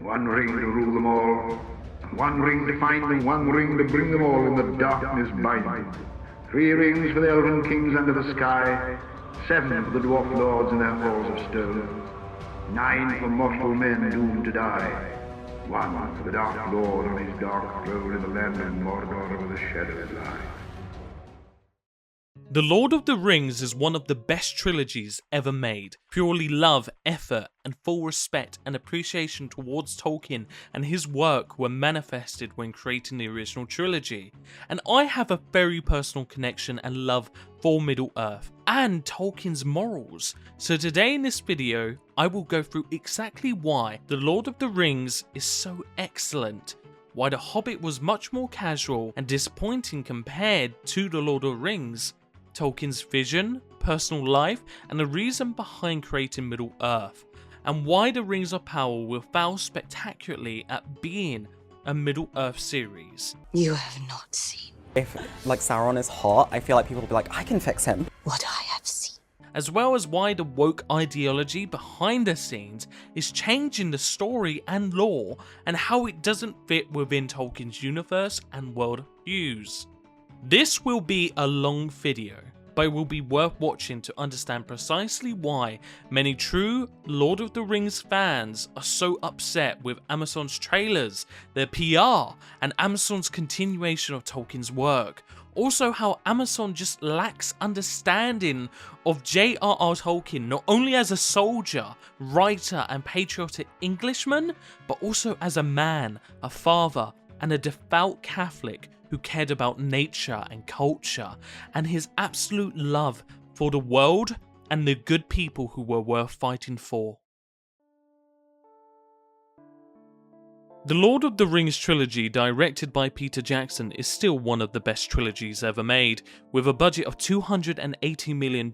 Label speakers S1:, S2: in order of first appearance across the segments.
S1: One ring to rule them all, one ring to find them, one ring to bring them all in the darkness bind. 3 rings for the elven kings under the sky, 7 for the dwarf lords in their halls of stone, 9 for mortal men doomed to die, 1 for the Dark Lord on his dark throne in the land of Mordor where the shadows lie.
S2: The Lord of the Rings is one of the best trilogies ever made. Purely love, effort, and full respect and appreciation towards Tolkien and his work were manifested when creating the original trilogy. And I have a very personal connection and love for Middle-earth and Tolkien's morals. So today in this video, I will go through exactly why The Lord of the Rings is so excellent, why The Hobbit was much more casual and disappointing compared to The Lord of the Rings, Tolkien's vision, personal life, and the reason behind creating Middle-earth, and why the Rings of Power will fail spectacularly at being a Middle-earth series.
S3: You have not seen.
S4: If, like, Sauron is hot, I feel like people will be like, I can fix him.
S3: What I have seen.
S2: As well as why the woke ideology behind the scenes is changing the story and lore, and how it doesn't fit within Tolkien's universe and world views. This will be a long video, but it will be worth watching to understand precisely why many true Lord of the Rings fans are so upset with Amazon's trailers, their PR, and Amazon's continuation of Tolkien's work. Also how Amazon just lacks understanding of J.R.R. Tolkien, not only as a soldier, writer, and patriotic Englishman, but also as a man, a father, and a devout Catholic who cared about nature and culture, and his absolute love for the world and the good people who were worth fighting for. The Lord of the Rings trilogy, directed by Peter Jackson, is still one of the best trilogies ever made. With a budget of $280 million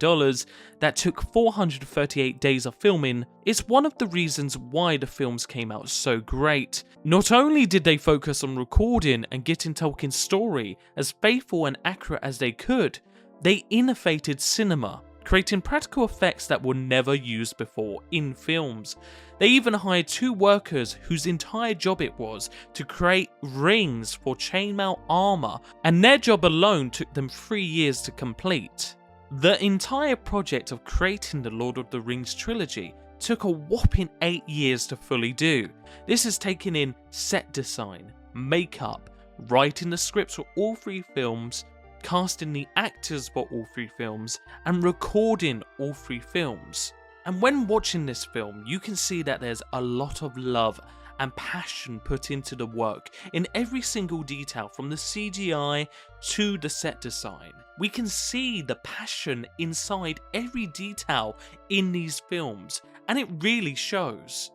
S2: that took 438 days of filming, it's one of the reasons why the films came out so great. Not only did they focus on recording and getting Tolkien's story as faithful and accurate as they could, they innovated cinema, creating practical effects that were never used before in films. They even hired 2 workers whose entire job it was to create rings for chainmail armor, and their job alone took them 3 years to complete. The entire project of creating the Lord of the Rings trilogy took a whopping 8 years to fully do. This is taking in set design, makeup, writing the scripts for all 3 films, casting the actors for all 3 films, and recording all 3 films. And when watching this film, you can see that there's a lot of love and passion put into the work in every single detail, from the CGI to the set design. We can see the passion inside every detail in these films, and it really shows.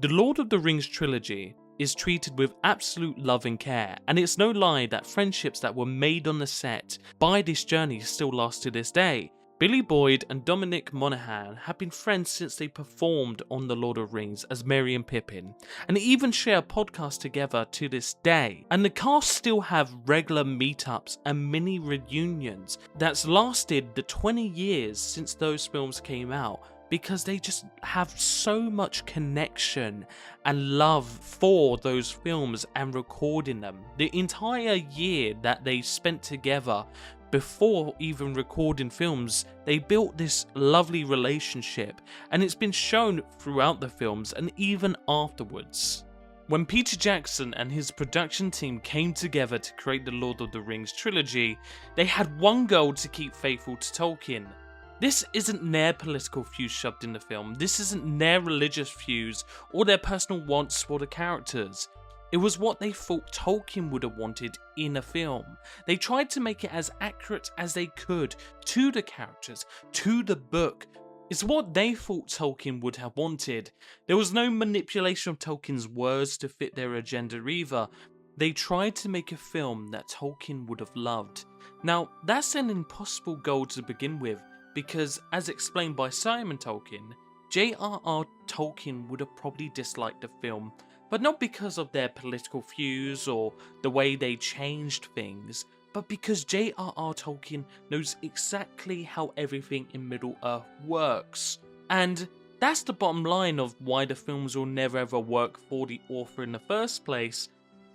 S2: The Lord of the Rings trilogy is treated with absolute love and care, and it's no lie that friendships that were made on the set by this journey still last to this day. Billy Boyd and Dominic Monaghan have been friends since they performed on The Lord of the Rings as Merry and Pippin, and even share a podcast together to this day. And the cast still have regular meetups and mini reunions that's lasted the 20 years since those films came out, because they just have so much connection and love for those films and recording them. The entire year that they spent together before even recording films, they built this lovely relationship, and it's been shown throughout the films and even afterwards. When Peter Jackson and his production team came together to create the Lord of the Rings trilogy, they had one goal to keep faithful to Tolkien. This isn't their political views shoved in the film, this isn't their religious views or their personal wants for the characters. It was what they thought Tolkien would have wanted in a film. They tried to make it as accurate as they could to the characters, to the book. It's what they thought Tolkien would have wanted. There was no manipulation of Tolkien's words to fit their agenda either. They tried to make a film that Tolkien would have loved. Now, that's an impossible goal to begin with, because as explained by Simon Tolkien, J.R.R. Tolkien would have probably disliked the film, but not because of their political views or the way they changed things, but because J.R.R. Tolkien knows exactly how everything in Middle-earth works. And That's the bottom line of why the films will never ever work for the author in the first place.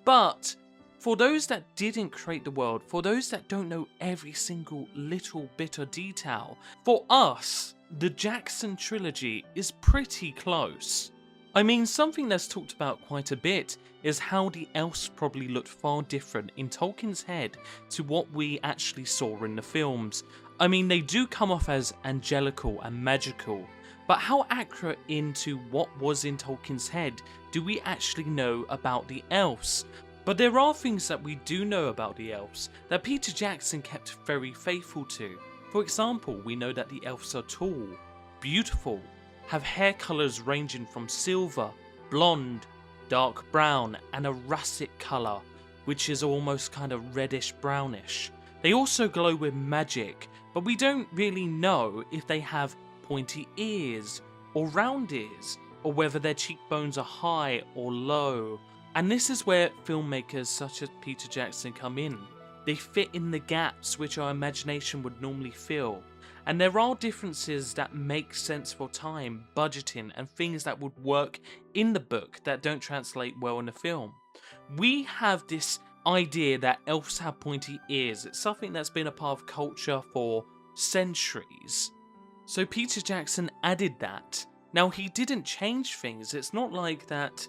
S2: But for those that didn't create the world, for those that don't know every single little bit of detail, for us, the Jackson trilogy is pretty close. I mean, something that's talked about quite a bit is how the elves probably looked far different in Tolkien's head to what we actually saw in the films. I mean, they do come off as angelical and magical, but how accurate into what was in Tolkien's head do we actually know about the elves? But there are things that we do know about the elves that Peter Jackson kept very faithful to. For example, we know that the elves are tall, beautiful, have hair colours ranging from silver, blonde, dark brown, and a russet colour, which is almost kind of reddish brownish. They also glow with magic, but we don't really know if they have pointy ears or round ears, or whether their cheekbones are high or low. And this is where filmmakers such as Peter Jackson come in. They fit in the gaps which our imagination would normally fill. And there are differences that make sense for time, budgeting, and things that would work in the book that don't translate well in the film. We have this idea that elves have pointy ears. It's something that's been a part of culture for centuries. So Peter Jackson added that. Now, he didn't change things. It's not like that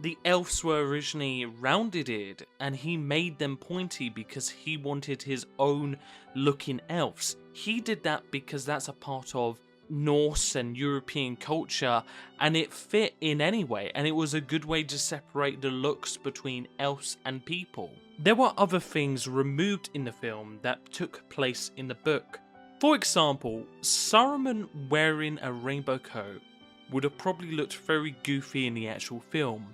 S2: the elves were originally rounded and he made them pointy because he wanted his own looking elves. He did that because that's a part of Norse and European culture, and it fit in anyway, and it was a good way to separate the looks between elves and people. There were other things removed in the film that took place in the book. For example, Saruman wearing a rainbow coat would have probably looked very goofy in the actual film.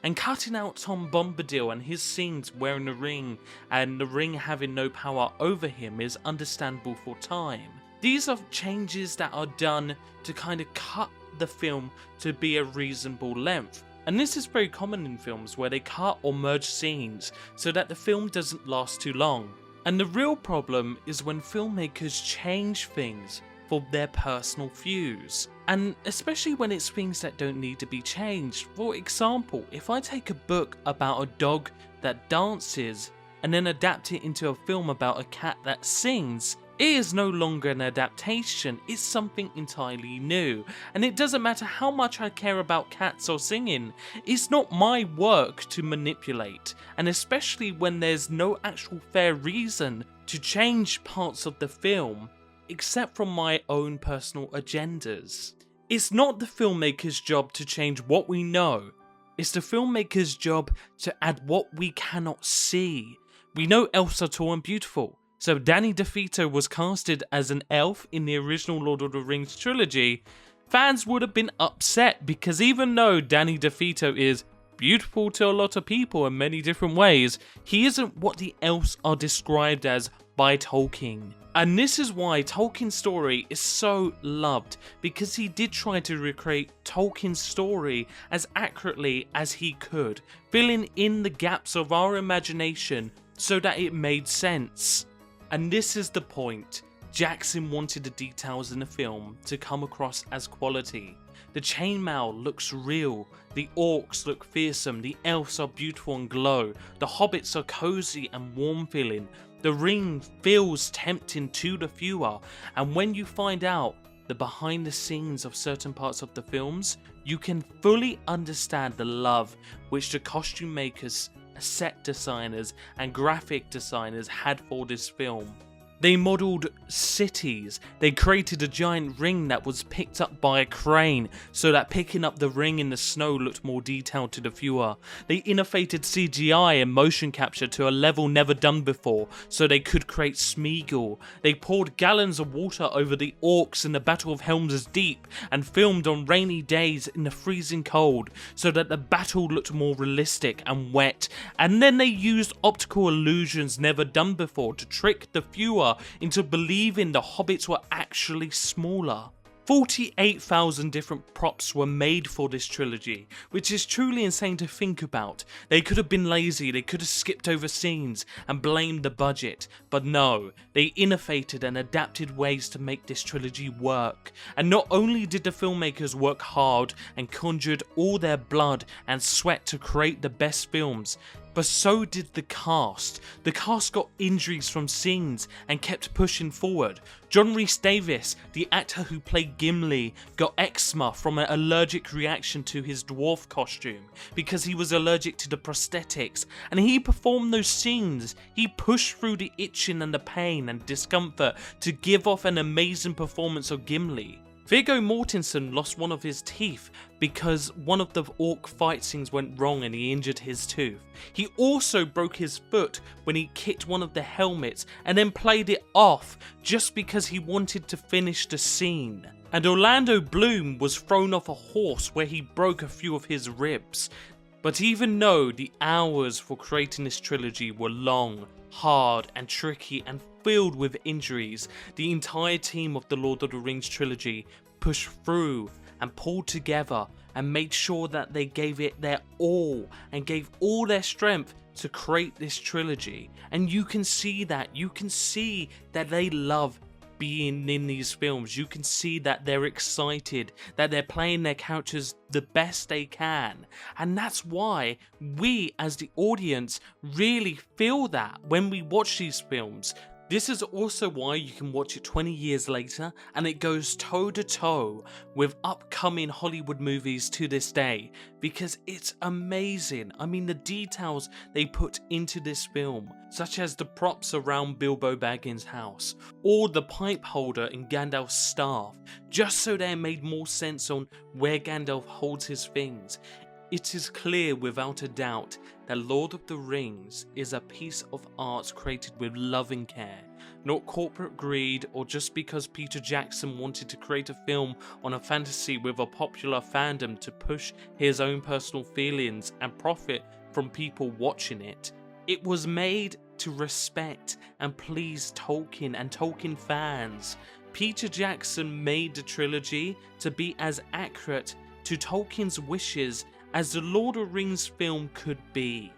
S2: And cutting out Tom Bombadil and his scenes wearing the ring and the ring having no power over him is understandable for time. These are changes that are done to kind of cut the film to be a reasonable length. And this is very common in films where they cut or merge scenes so that the film doesn't last too long. And the real problem is when filmmakers change things for their personal views. And especially when it's things that don't need to be changed. For example, if I take a book about a dog that dances and then adapt it into a film about a cat that sings, it is no longer an adaptation, it's something entirely new. And it doesn't matter how much I care about cats or singing, it's not my work to manipulate. And especially when there's no actual fair reason to change parts of the film, except from my own personal agendas. It's not the filmmaker's job to change what we know, it's the filmmaker's job to add what we cannot see. We know elves are tall and beautiful, so Danny DeVito was casted as an elf in the original Lord of the Rings trilogy. Fans would have been upset because even though Danny DeVito is beautiful to a lot of people in many different ways, he isn't what the elves are described as by Tolkien. And this is why Tolkien's story is so loved, because he did try to recreate Tolkien's story as accurately as he could, filling in the gaps of our imagination so that it made sense. And this is the point. Jackson wanted the details in the film to come across as quality. The chainmail looks real, the orcs look fearsome, the elves are beautiful and glow, the hobbits are cozy and warm feeling, the ring feels tempting to the viewer, and when you find out the behind the scenes of certain parts of the films, you can fully understand the love which the costume makers, set designers and graphic designers had for this film. They modelled cities, they created a giant ring that was picked up by a crane so that picking up the ring in the snow looked more detailed to the viewer. They innovated CGI and motion capture to a level never done before so they could create Smeagol. They poured gallons of water over the orcs in the Battle of Helm's Deep and filmed on rainy days in the freezing cold so that the battle looked more realistic and wet. And then they used optical illusions never done before to trick the viewer into believing the hobbits were actually smaller. 48,000 different props were made for this trilogy, which is truly insane to think about. They could have been lazy, they could have skipped over scenes and blamed the budget, but no, they innovated and adapted ways to make this trilogy work. And not only did the filmmakers work hard and conjured all their blood and sweat to create the best films, but so did the cast. The cast got injuries from scenes and kept pushing forward. John Rhys-Davies, the actor who played Gimli, got eczema from an allergic reaction to his dwarf costume because he was allergic to the prosthetics, and he performed those scenes. He pushed through the itching and the pain and discomfort to give off an amazing performance of Gimli. Viggo Mortensen lost one of his teeth because one of the orc fight scenes went wrong and he injured his tooth. He also broke his foot when he kicked one of the helmets and then played it off just because he wanted to finish the scene. And Orlando Bloom was thrown off a horse where he broke a few of his ribs. But even though the hours for creating this trilogy were long, hard and tricky and filled with injuries, the entire team of the Lord of the Rings trilogy pushed through and pulled together and made sure that they gave it their all and gave all their strength to create this trilogy. And you can see that they love being in these films. You can see that they're excited, that they're playing their characters the best they can, and that's why we as the audience really feel that when we watch these films. This is also why you can watch it 20 years later and it goes toe to toe with upcoming Hollywood movies to this day, because it's amazing. I mean, the details they put into this film, such as the props around Bilbo Baggins' house, or the pipe holder in Gandalf's staff, just so they made more sense on where Gandalf holds his things. It is clear without a doubt that Lord of the Rings is a piece of art created with love and care, not corporate greed or just because Peter Jackson wanted to create a film on a fantasy with a popular fandom to push his own personal feelings and profit from people watching it. It was made to respect and please Tolkien and Tolkien fans. Peter Jackson made the trilogy to be as accurate to Tolkien's wishes as the Lord of the Rings film could be.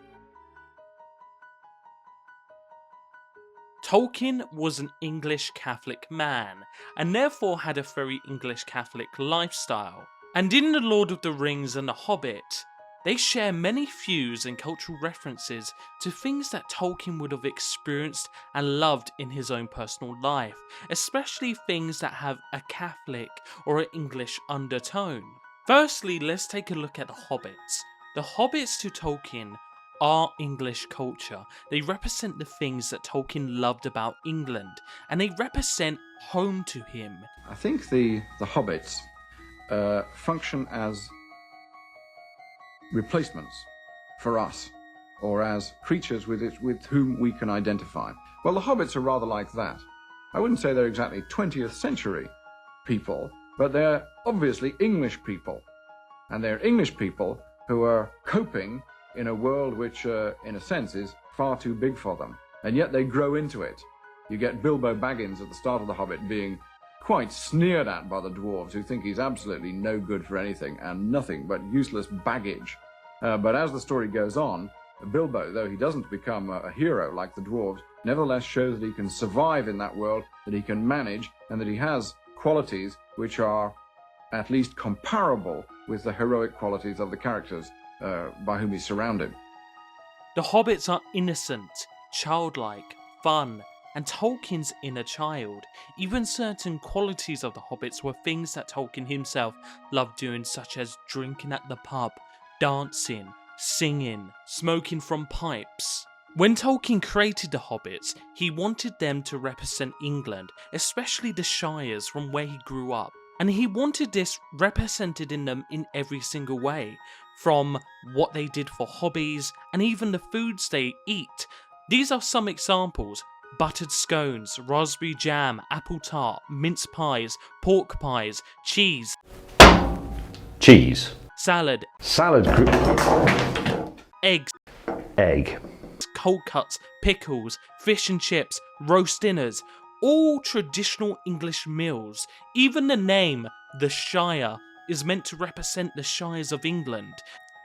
S2: Tolkien was an English Catholic man, and therefore had a very English Catholic lifestyle. And in The Lord of the Rings and The Hobbit, they share many views and cultural references to things that Tolkien would have experienced and loved in his own personal life, especially things that have a Catholic or an English undertone. Firstly, let's take a look at the Hobbits. The Hobbits to Tolkien are English culture. They represent the things that Tolkien loved about England, and they represent home to him.
S5: I think the Hobbits function as replacements for us, or as creatures with whom we can identify. Well, the Hobbits are rather like that. I wouldn't say they're exactly 20th century people, but they're obviously English people. And they're English people who are coping in a world which, in a sense, is far too big for them. And yet they grow into it. You get Bilbo Baggins at the start of The Hobbit being quite sneered at by the dwarves, who think he's absolutely no good for anything and nothing but useless baggage. But as the story goes on, Bilbo, though he doesn't become a hero like the dwarves, nevertheless shows that he can survive in that world, that he can manage, and that he has qualities which are at least comparable with the heroic qualities of the characters by whom he's surrounded.
S2: The Hobbits are innocent, childlike, fun, and Tolkien's inner child. Even certain qualities of the Hobbits were things that Tolkien himself loved doing, such as drinking at the pub, dancing, singing, smoking from pipes. When Tolkien created the Hobbits, he wanted them to represent England, especially the Shires from where he grew up. And he wanted this represented in them in every single way, from what they did for hobbies and even the foods they eat. These are some examples: buttered scones, raspberry jam, apple tart, mince pies, pork pies, cheese, salad, eggs, cold cuts, pickles, fish and chips, roast dinners, all traditional English meals. Even the name the Shire is meant to represent the Shires of England.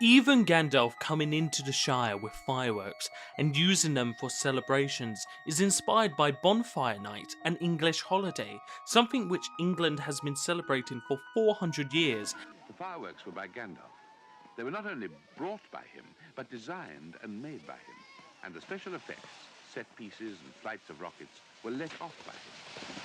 S2: Even Gandalf coming into the Shire with fireworks and using them for celebrations is inspired by Bonfire Night, an English holiday, something which England has been celebrating for 400 years.
S6: The fireworks were by Gandalf. They were not only brought by him, but designed and made by him. And the special effects, set pieces and flights of rockets, were let off by him.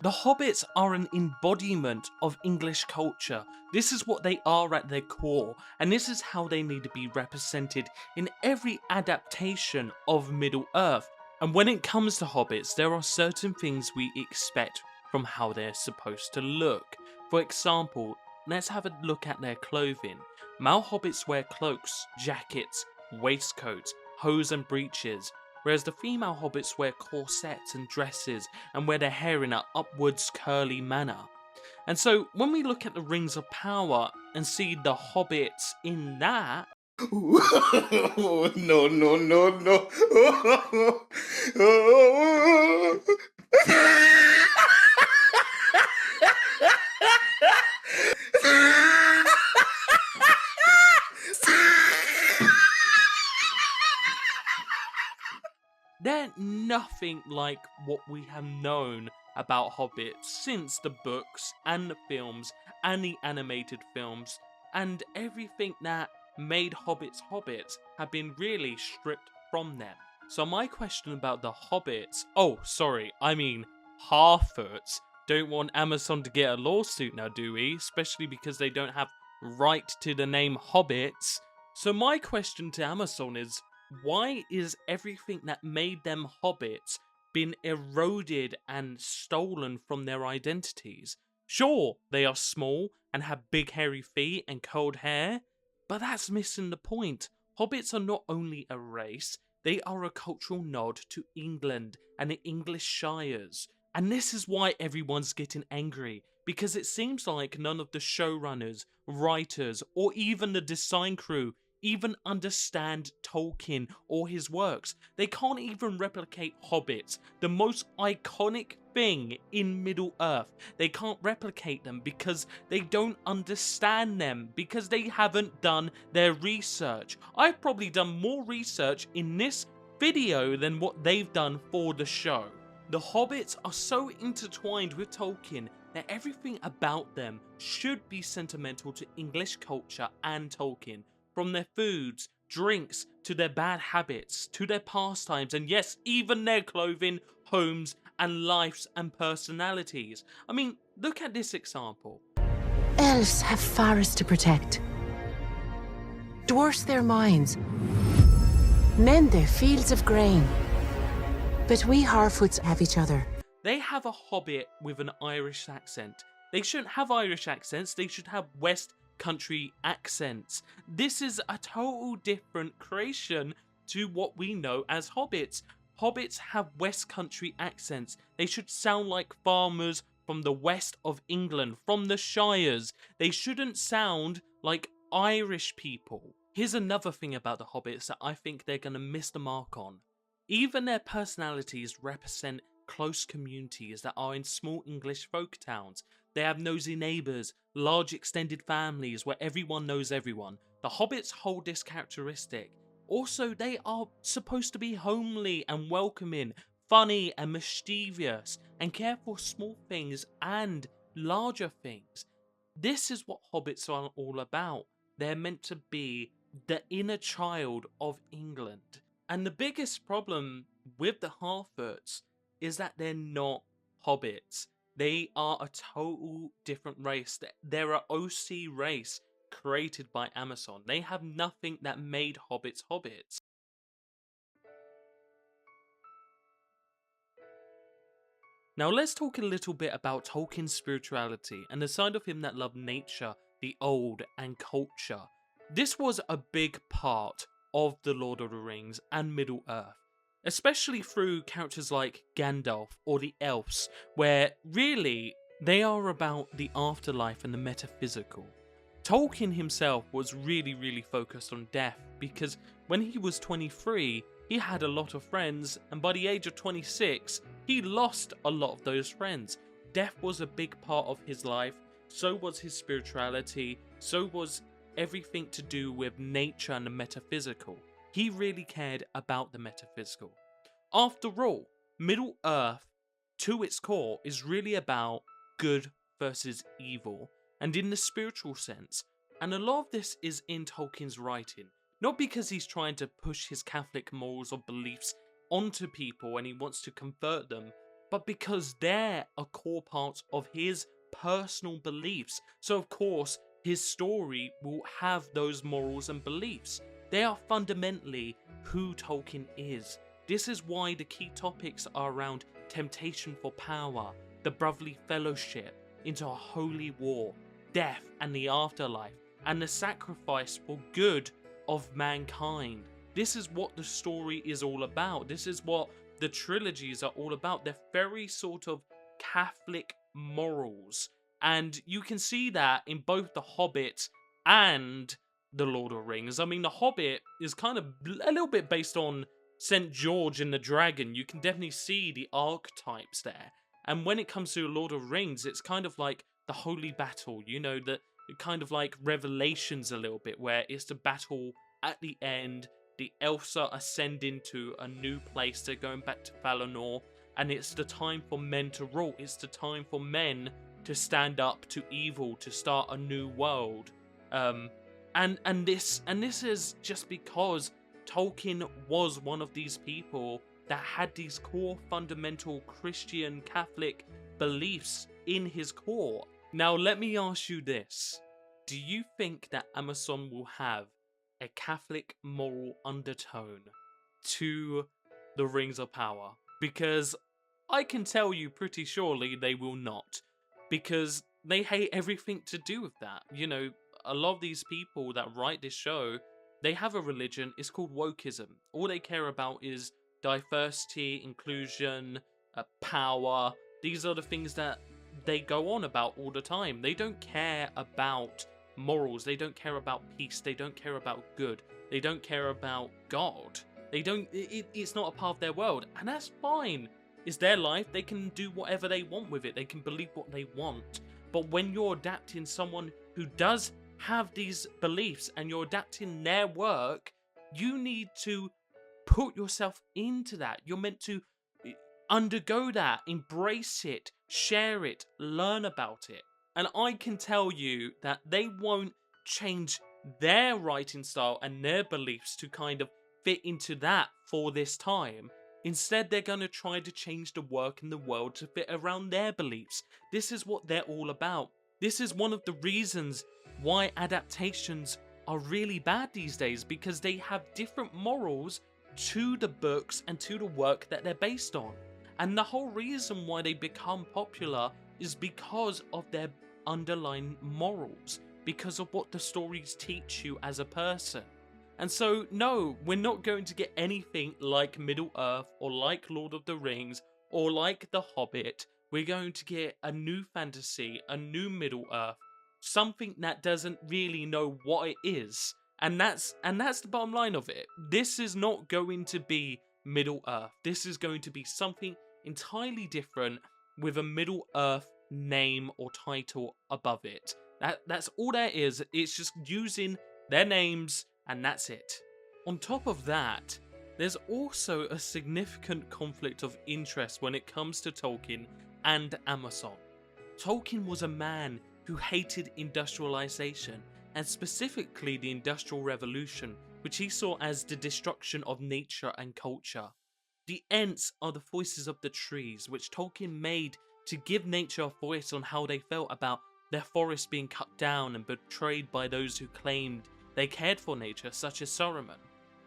S2: The Hobbits are an embodiment of English culture. This is what they are at their core, and this is how they need to be represented in every adaptation of Middle-earth. And when it comes to Hobbits, there are certain things we expect from how they're supposed to look. For example, let's have a look at their clothing. Male Hobbits wear cloaks, jackets, waistcoats, hose and breeches, whereas the female hobbits wear corsets and dresses and wear their hair in an upwards curly manner. And so when we look at the Rings of Power and see the hobbits in that,
S7: no, no, no, no.
S2: they're nothing like what we have known about hobbits since the books and the films and the animated films, and everything that made hobbits hobbits have been really stripped from them. So my question about the hobbits, Harfoots, don't want Amazon to get a lawsuit now, do we? Especially because they don't have right to the name hobbits. So my question to Amazon is, why is everything that made them hobbits been eroded and stolen from their identities? Sure, they are small and have big hairy feet and curled hair, but that's missing the point. Hobbits are not only a race, they are a cultural nod to England and the English Shires. And this is why everyone's getting angry, because it seems like none of the showrunners, writers, or even the design crew even understand Tolkien or his works. They can't even replicate hobbits, the most iconic thing in Middle-earth. They can't replicate them because they don't understand them, because they haven't done their research. I've probably done more research in this video than what they've done for the show. The hobbits are so intertwined with Tolkien that everything about them should be sentimental to English culture and Tolkien. From their foods, drinks, to their bad habits, to their pastimes, and yes, even their clothing, homes, and lives and personalities. I mean, look at this example.
S3: Elves have forests to protect. Dwarfs their mines. Men their fields of grain. But we Harfoots have each other.
S2: They have a hobbit with an Irish accent. They shouldn't have Irish accents, they should have West Country accents. This is a total different creation to what we know as hobbits. Hobbits have West Country accents. They should sound like farmers from the west of England, from the Shires. They shouldn't sound like Irish people. Here's another thing about the hobbits that I think they're going to miss the mark on. Even their personalities represent close communities that are in small English folk towns. They have nosy neighbours, large extended families where everyone knows everyone. The hobbits hold this characteristic. Also, they are supposed to be homely and welcoming, funny and mischievous, and care for small things and larger things. This is what hobbits are all about. They're meant to be the inner child of England. And the biggest problem with the Harfoots is that they're not hobbits. They are a total different race. They're an OC race created by Amazon. They have nothing that made hobbits hobbits. Now let's talk a little bit about Tolkien's spirituality and the side of him that loved nature, the old, and culture. This was a big part of The Lord of the Rings and Middle-earth, especially through characters like Gandalf or the Elves, where really they are about the afterlife and the metaphysical. Tolkien himself was really focused on death, because when he was 23, he had a lot of friends, and by the age of 26, he lost a lot of those friends. Death was a big part of his life, so was his spirituality, so was everything to do with nature and the metaphysical. He really cared about the metaphysical. After all, Middle Earth, to its core, is really about good versus evil, and in the spiritual sense, and a lot of this is in Tolkien's writing, not because he's trying to push his Catholic morals or beliefs onto people and he wants to convert them, but because they're a core part of his personal beliefs. So of course, his story will have those morals and beliefs. They are fundamentally who Tolkien is. This is why the key topics are around temptation for power, the brotherly fellowship into a holy war, death and the afterlife, and the sacrifice for good of mankind. This is what the story is all about. This is what the trilogies are all about. They're very sort of Catholic morals. And you can see that in both The Hobbit and The Lord of the Rings. I mean, The Hobbit is kind of a little bit based on St. George and the Dragon. You can definitely see the archetypes there. And when it comes to Lord of the Rings, it's kind of like the holy battle, you know, the kind of like Revelations a little bit, where it's the battle at the end, the elves are ascending to a new place, they're going back to Valinor, and it's the time for men to rule, it's the time for men to stand up to evil, to start a new world. And this is just because Tolkien was one of these people that had these core fundamental Christian Catholic beliefs in his core. Now let me ask you this. Do you think that Amazon will have a Catholic moral undertone to the Rings of Power? Because I can tell you pretty surely they will not. Because they hate everything to do with that. You know, a lot of these people that write this show, they have a religion, it's called wokeism. All they care about is diversity, inclusion, power. These are the things that they go on about all the time. They don't care about morals, they don't care about peace, they don't care about good, they don't care about God. It's not a part of their world, and that's fine. It's their life, they can do whatever they want with it, they can believe what they want. But when you're adapting someone who does have these beliefs and you're adapting their work, you need to put yourself into that. You're meant to undergo that, embrace it, share it, learn about it. And I can tell you that they won't change their writing style and their beliefs to kind of fit into that for this time. Instead, they're going to try to change the work in the world to fit around their beliefs. This is what they're all about. This is one of the reasons why adaptations are really bad these days, because they have different morals to the books and to the work that they're based on. And the whole reason why they become popular is because of their underlying morals, because of what the stories teach you as a person. And so, no, we're not going to get anything like Middle-earth or like Lord of the Rings or like The Hobbit. We're going to get a new fantasy, a new Middle-earth, something that doesn't really know what it is. And that's the bottom line of it. This is not going to be Middle-earth. This is going to be something entirely different with a Middle-earth name or title above it. That's all there is. It's just using their names, and that's it. On top of that, there's also a significant conflict of interest when it comes to Tolkien and Amazon. Tolkien was a man who hated industrialization, and specifically the Industrial Revolution, which he saw as the destruction of nature and culture. The Ents are the voices of the trees, which Tolkien made to give nature a voice on how they felt about their forests being cut down and betrayed by those who claimed they cared for nature, such as Saruman.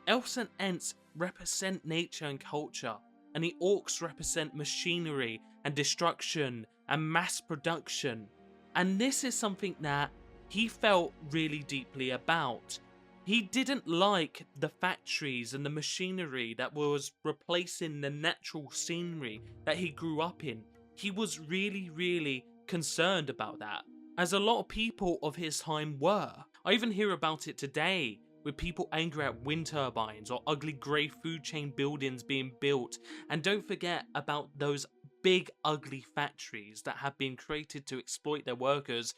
S2: Elves and Ents represent nature and culture, and the Orcs represent machinery and destruction and mass production. And this is something that he felt really deeply about. He didn't like the factories and the machinery that was replacing the natural scenery that he grew up in. He was really concerned about that. as a lot of people of his time were. I even hear about it today, with people angry at wind turbines or ugly grey food chain buildings being built. And don't forget about those big ugly factories that have been created to exploit their workers,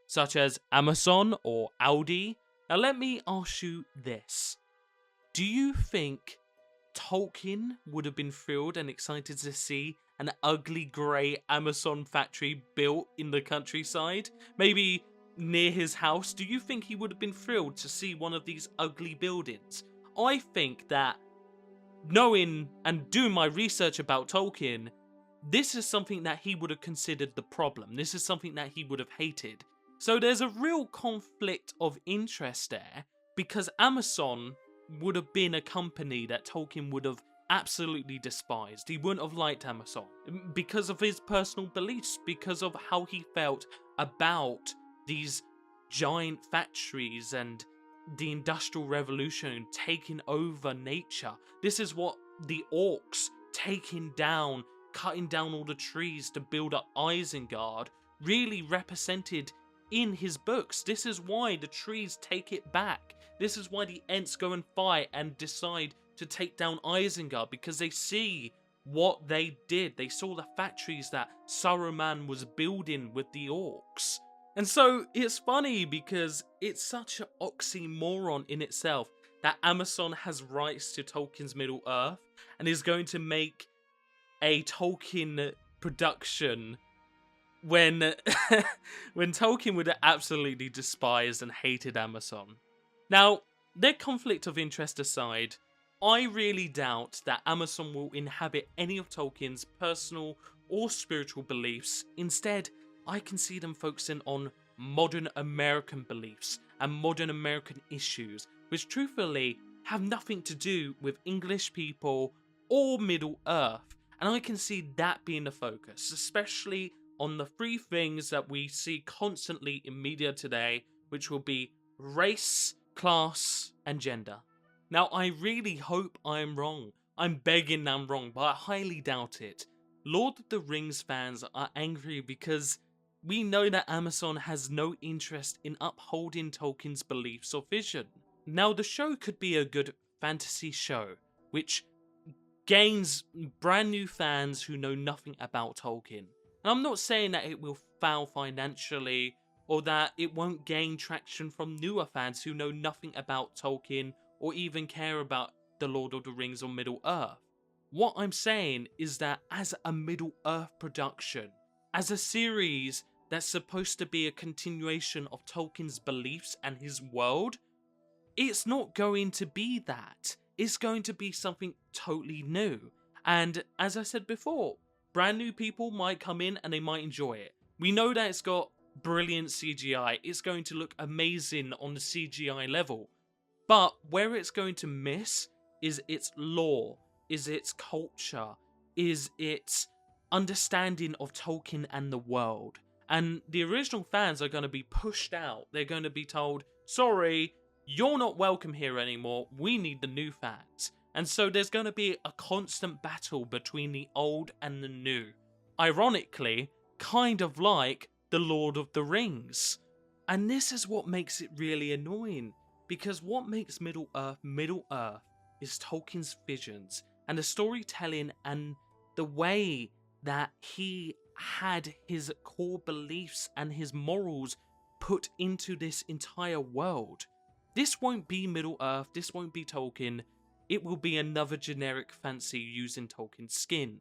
S2: such as Amazon or Audi. Now let me ask you this. Do you think Tolkien would have been thrilled and excited to see an ugly grey Amazon factory built in the countryside? Maybe near his house? Do you think he would have been thrilled to see one of these ugly buildings? I think that, knowing and doing my research about Tolkien, this is something that he would have considered the problem. This is something that he would have hated. So there's a real conflict of interest there, because Amazon would have been a company that Tolkien would have absolutely despised. He wouldn't have liked Amazon because of his personal beliefs, because of how he felt about these giant factories and the Industrial Revolution taking over nature. This is what the orcs taking down, cutting down all the trees to build up Isengard, really represented in his books. This is why the trees take it back. This is why the Ents go and fight and decide to take down Isengard, because they see what they did. They saw the factories that Saruman was building with the orcs. And so it's funny because it's such an oxymoron in itself that Amazon has rights to Tolkien's Middle-earth and is going to make a Tolkien production when when Tolkien would have absolutely despised and hated Amazon. Now, their conflict of interest aside, I really doubt that Amazon will inhabit any of Tolkien's personal or spiritual beliefs. Instead, I can see them focusing on modern American beliefs and modern American issues, which truthfully have nothing to do with English people or Middle-earth. And I can see that being the focus, especially on the three things that we see constantly in media today, which will be race, class, and gender. Now, I really hope I'm wrong. I'm begging I'm wrong, but I highly doubt it. Lord of the Rings fans are angry because we know that Amazon has no interest in upholding Tolkien's beliefs or vision. Now, the show could be a good fantasy show, which gains brand new fans who know nothing about Tolkien. And I'm not saying that it will fail financially, or that it won't gain traction from newer fans who know nothing about Tolkien or even care about the Lord of the Rings or Middle-earth. What I'm saying is that as a Middle-earth production, as a series that's supposed to be a continuation of Tolkien's beliefs and his world, it's not going to be that. It's going to be something totally new. And as I said before, brand new people might come in and they might enjoy it. We know that it's got brilliant CGI. It's going to look amazing on the CGI level. But where it's going to miss is its lore, is its culture, is its understanding of Tolkien and the world. And the original fans are going to be pushed out. They're going to be told, sorry, you're not welcome here anymore. We need the new fans. And so there's going to be a constant battle between the old and the new. Ironically, kind of like The Lord of the Rings. And this is what makes it really annoying. Because what makes Middle-earth Middle-earth is Tolkien's visions and the storytelling and the way that he had his core beliefs and his morals put into this entire world. This won't be Middle-earth, this won't be Tolkien, it will be another generic fantasy using Tolkien's skin.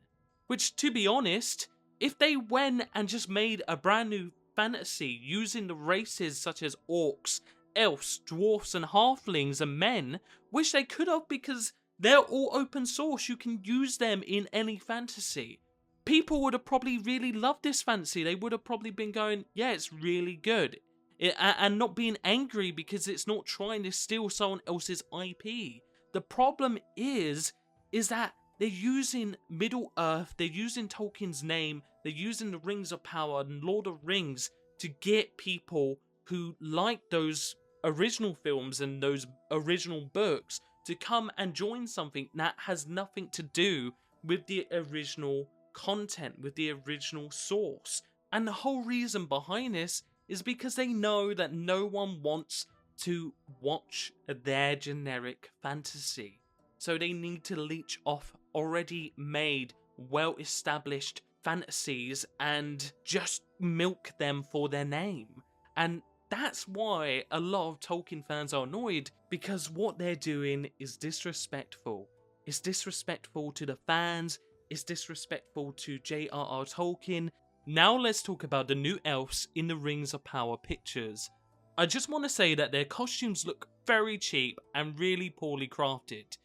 S2: Which, to be honest, if they went and just made a brand new fantasy using the races such as orcs, elves, dwarfs and halflings and men, which they could have because they're all open source, you can use them in any fantasy. People would have probably really loved this fantasy. They would have probably been going, yeah, it's really good. And not being angry because it's not trying to steal someone else's IP. The problem is that they're using Middle-earth, they're using Tolkien's name, they're using the Rings of Power and Lord of Rings to get people who like those original films and those original books to come and join something that has nothing to do with the original content, with the original source. And the whole reason behind this is because they know that no one wants to watch their generic fantasy. So they need to leech off already made, well-established fantasies and just milk them for their name. And that's why a lot of Tolkien fans are annoyed, because what they're doing is disrespectful. It's disrespectful to the fans, it's disrespectful to J.R.R. Tolkien. Now let's talk about the new elves in the Rings of Power pictures. I just want to say that their costumes look very cheap and really poorly crafted,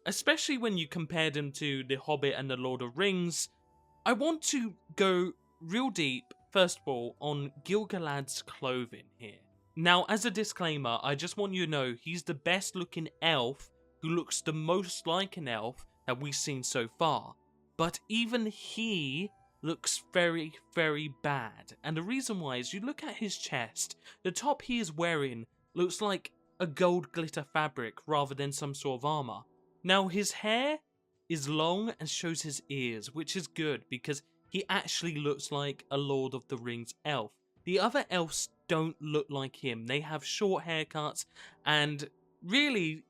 S2: especially when you compare them to The Hobbit and The Lord of Rings. I want to go real deep, first of all, on Gil-galad's clothing here. Now, as a disclaimer, I just want you to know he's the best looking elf who looks the most like an elf that we've seen so far. But even he looks very, very bad. And the reason why is you look at his chest, the top he is wearing looks like a gold glitter fabric rather than some sort of armor. Now, his hair is long and shows his ears, which is good because he actually looks like a Lord of the Rings elf. The other elves don't look like him. They have short haircuts, and really,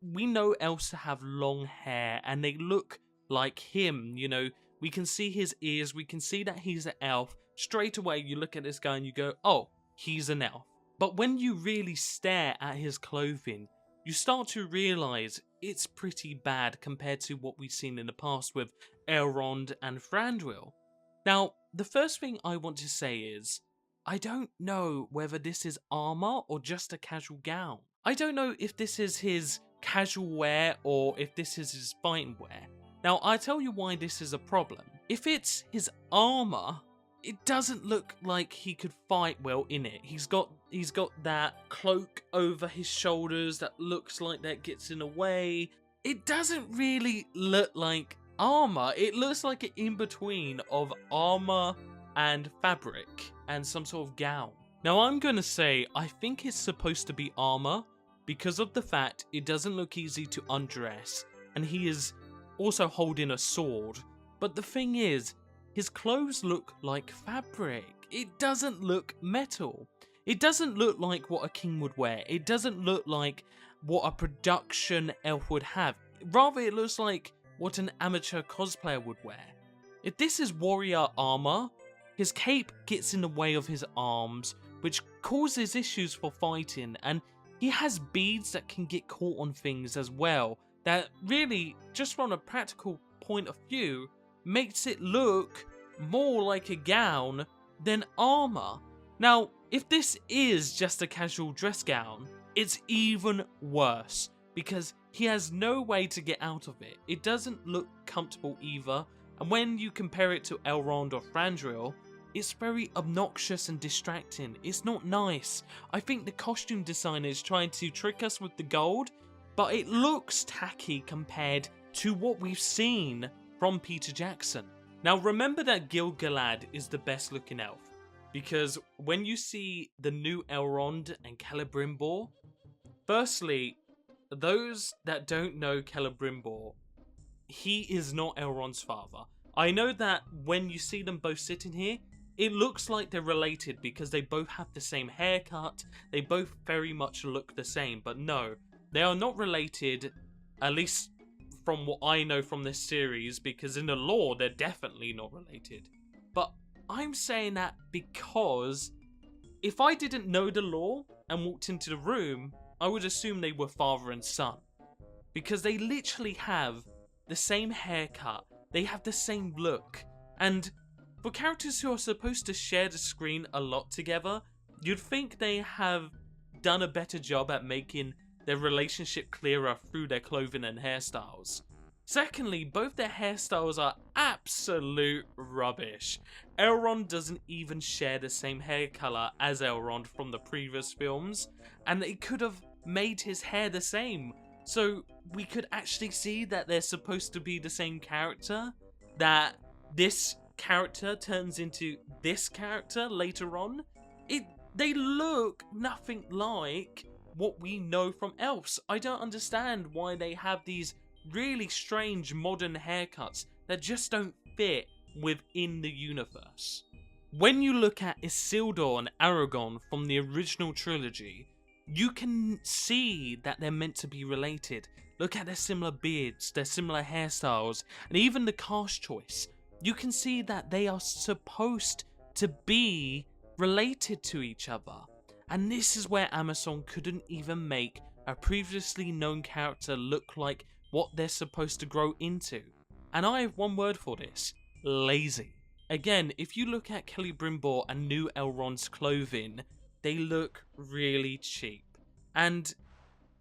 S2: we know elves to have long hair and they look like him. You know, we can see his ears, we can see that he's an elf. Straight away you look at this guy and you go, oh, he's an elf. But when you really stare at his clothing, you start to realise it's pretty bad compared to what we've seen in the past with Elrond and Thranduil. Now, the first thing I want to say is, I don't know whether this is armour or just a casual gown. I don't know if this is his casual wear or if this is his fighting wear. Now, I tell you why this is a problem. If it's his armour, it doesn't look like he could fight well in it. He's got that cloak over his shoulders that looks like that gets in the way. It doesn't really look like armour. It looks like an in-between of armour and fabric and some sort of gown. Now, I'm going to say I think it's supposed to be armour because of the fact it doesn't look easy to undress, and he is also holding a sword. But the thing is, his clothes look like fabric. It doesn't look metal. It doesn't look like what a king would wear. It doesn't look like what a production elf would have. Rather, it looks like what an amateur cosplayer would wear. If this is warrior armor, his cape gets in the way of his arms, which causes issues for fighting, and he has beads that can get caught on things as well, that really, just from a practical point of view, makes it look more like a gown than armor. Now, if this is just a casual dress gown, it's even worse, because he has no way to get out of it. It doesn't look comfortable either, and when you compare it to Elrond or Thranduil, it's very obnoxious and distracting. It's not nice. I think the costume designer is trying to trick us with the gold, but it looks tacky compared to what we've seen from Peter Jackson. Now, remember that Gil-galad is the best looking elf, because when you see the new Elrond and Celebrimbor, firstly, those that don't know Celebrimbor, he is not Elrond's father. I know that when you see them both sitting here, it looks like they're related because they both have the same haircut, they both very much look the same, but no, they are not related, at least from what I know from this series, because in the lore, they're definitely not related. But I'm saying that because if I didn't know the lore and walked into the room, I would assume they were father and son. Because they literally have the same haircut, they have the same look, and for characters who are supposed to share the screen a lot together, you'd think they have done a better job at making their relationship clearer through their clothing and hairstyles. Secondly, both their hairstyles are absolute rubbish. Elrond doesn't even share the same hair colour as Elrond from the previous films, and they could have made his hair the same, so we could actually see that they're supposed to be the same character, that this character turns into this character later on. They look nothing like what we know from Elves. I don't understand why they have these really strange modern haircuts that just don't fit within the universe. When you look at Isildur and Aragorn from the original trilogy, you can see that they're meant to be related. Look at their similar beards, their similar hairstyles, and even the cast choice. You can see that they are supposed to be related to each other. And this is where Amazon couldn't even make a previously known character look like what they're supposed to grow into. And I have one word for this: lazy. Again, if you look at Celebrimbor and New Elrond's clothing, they look really cheap. And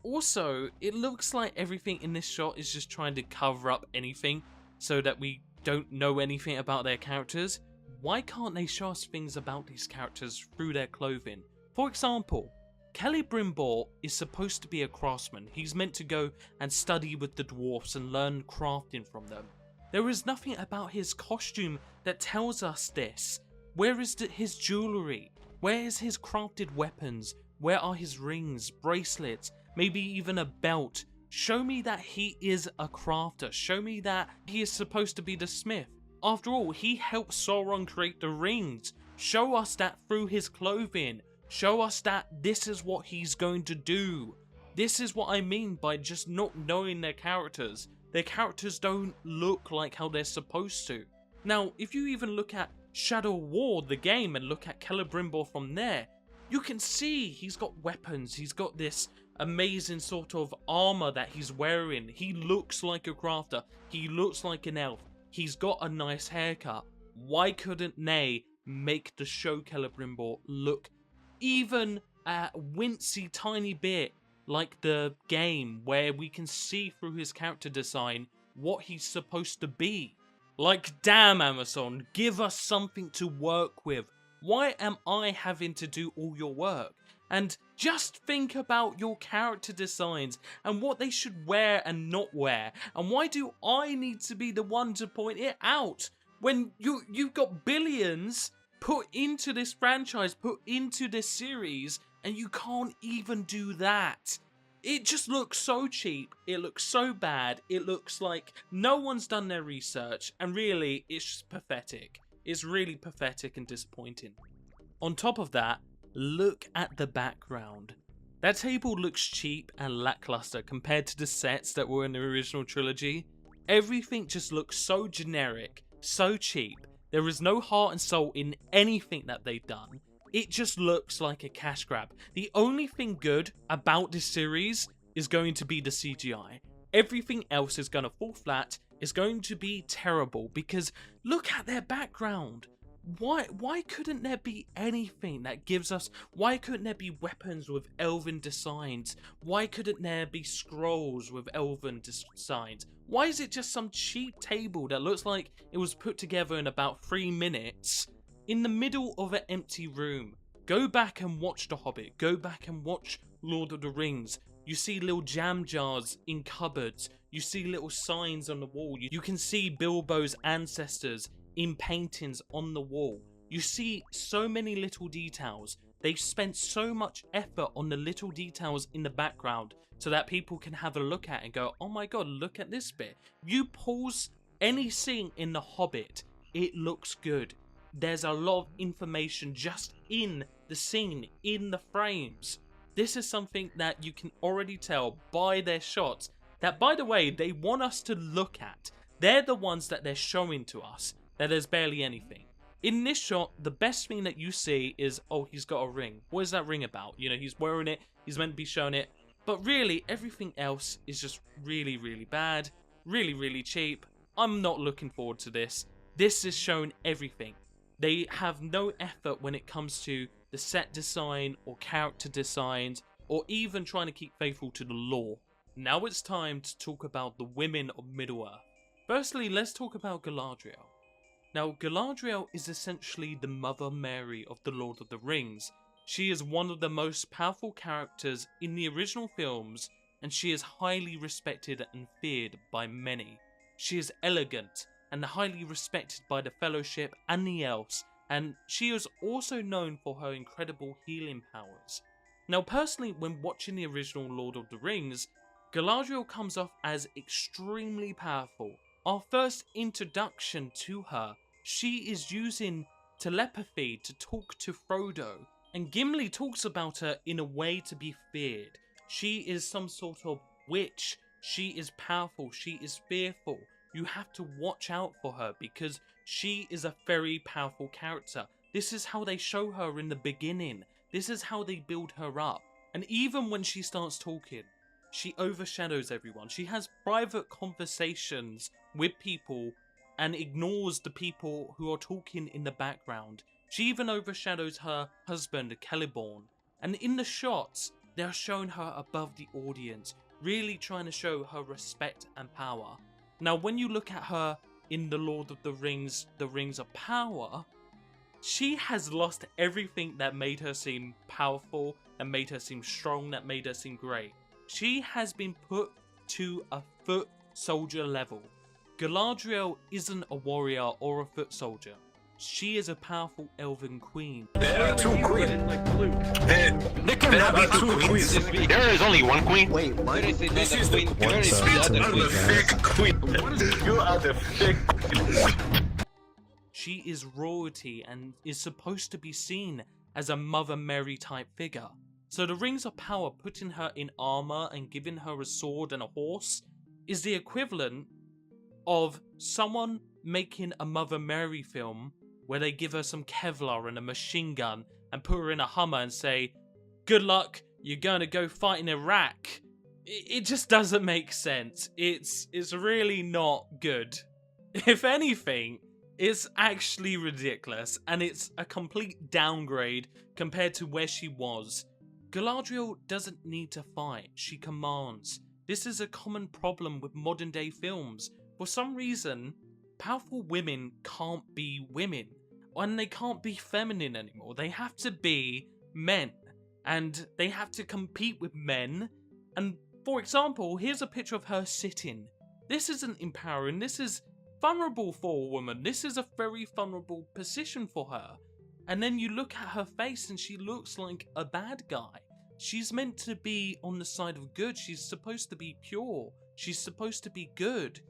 S2: also, it looks like everything in this shot is just trying to cover up anything so that we don't know anything about their characters. Why can't they show us things about these characters through their clothing? For example, Celebrimbor is supposed to be a craftsman. He's meant to go and study with the dwarfs and learn crafting from them. There is nothing about his costume that tells us this. Where is his jewellery? Where is his crafted weapons? Where are his rings, bracelets, maybe even a belt? Show me that he is a crafter. Show me that he is supposed to be the smith. After all, he helped Sauron create the rings. Show us that through his clothing. Show us that this is what he's going to do. This is what I mean by just not knowing their characters. Their characters don't look like how they're supposed to. Now, if you even look at Shadow War, the game, and look at Celebrimbor from there, you can see he's got weapons, he's got this amazing sort of armor that he's wearing. He looks like a crafter, he looks like an elf, he's got a nice haircut. Why couldn't they make the show Celebrimbor look even a wincy tiny bit like the game, where we can see through his character design what he's supposed to be? Like, damn, Amazon, give us something to work with. Why am I having to do all your work? And just think about your character designs and what they should wear and not wear. And why do I need to be the one to point it out? When you've got billions put into this franchise, put into this series, and you can't even do that. It just looks so cheap, it looks so bad, it looks like no one's done their research, and really, it's just pathetic. It's really pathetic and disappointing. On top of that, look at the background. That table looks cheap and lackluster compared to the sets that were in the original trilogy. Everything just looks so generic, so cheap. There is no heart and soul in anything that they've done. It just looks like a cash grab. The only thing good about this series is going to be the CGI. Everything else is going to fall flat. It's going to be terrible because look at their background. Why couldn't there be anything that gives us... Why couldn't there be weapons with elven designs? Why couldn't there be scrolls with elven designs? Why is it just some cheap table that looks like it was put together in about 3 minutes in the middle of an empty room? Go back and watch The Hobbit. Go back and watch Lord of the Rings. You see little jam jars in cupboards. You see little signs on the wall. You can see Bilbo's ancestors in paintings on the wall. You see so many little details. They've spent so much effort on the little details in the background so that people can have a look at and go, oh my god, look at this bit. You pause any scene in The Hobbit, it looks good. There's a lot of information just in the scene, in the frames. This is something that you can already tell by their shots that, by the way, they want us to look at. They're the ones that they're showing to us, that there's barely anything. In this shot, the best thing that you see is, oh, he's got a ring. What is that ring about? You know, he's wearing it, he's meant to be showing it. But really, everything else is just really, really bad, really, really cheap. I'm not looking forward to this. This is showing everything. They have no effort when it comes to the set design or character designs or even trying to keep faithful to the lore. Now it's time to talk about the women of Middle-earth. Firstly, let's talk about Galadriel. Now, Galadriel is essentially the Mother Mary of the Lord of the Rings. She is one of the most powerful characters in the original films, and she is highly respected and feared by many. She is elegant and highly respected by the Fellowship and the Elves, and she is also known for her incredible healing powers. Now, personally, when watching the original Lord of the Rings, Galadriel comes off as extremely powerful. Our first introduction to her, she is using telepathy to talk to Frodo. And Gimli talks about her in a way to be feared. She is some sort of witch. She is powerful. She is fearful. You have to watch out for her because she is a very powerful character. This is how they show her in the beginning. This is how they build her up. And even when she starts talking, she overshadows everyone. She has private conversations with people and ignores the people who are talking in the background. She even overshadows her husband, Celeborn. And in the shots, they're showing her above the audience, really trying to show her respect and power. Now, when you look at her in The Lord of the Rings of Power, she has lost everything that made her seem powerful, that made her seem strong, that made her seem great. She has been put to a foot soldier level. Galadriel isn't a warrior or a foot soldier. She is a powerful elven queen.
S8: There are two queens. There cannot be two queens.
S9: There is only one queen.
S8: Wait, what?
S9: This is the queen. There is the other
S8: fake queen. You are the fake queen.
S2: She is royalty and is supposed to be seen as a Mother Mary type figure. So the Rings of Power, putting her in armor and giving her a sword and a horse, is the equivalent of someone making a Mother Mary film where they give her some Kevlar and a machine gun and put her in a Hummer and say, good luck, you're gonna go fight in Iraq. It just doesn't make sense. It's really not good. If anything, it's actually ridiculous and it's a complete downgrade compared to where she was. Galadriel doesn't need to fight, she commands. This is a common problem with modern day films. For some reason, powerful women can't be women, and they can't be feminine anymore. They have to be men, and they have to compete with men. And for example, here's a picture of her sitting. This isn't empowering, this is vulnerable for a woman. This is a very vulnerable position for her. And then you look at her face and she looks like a bad guy. She's meant to be on the side of good. She's supposed to be pure. She's supposed to be good.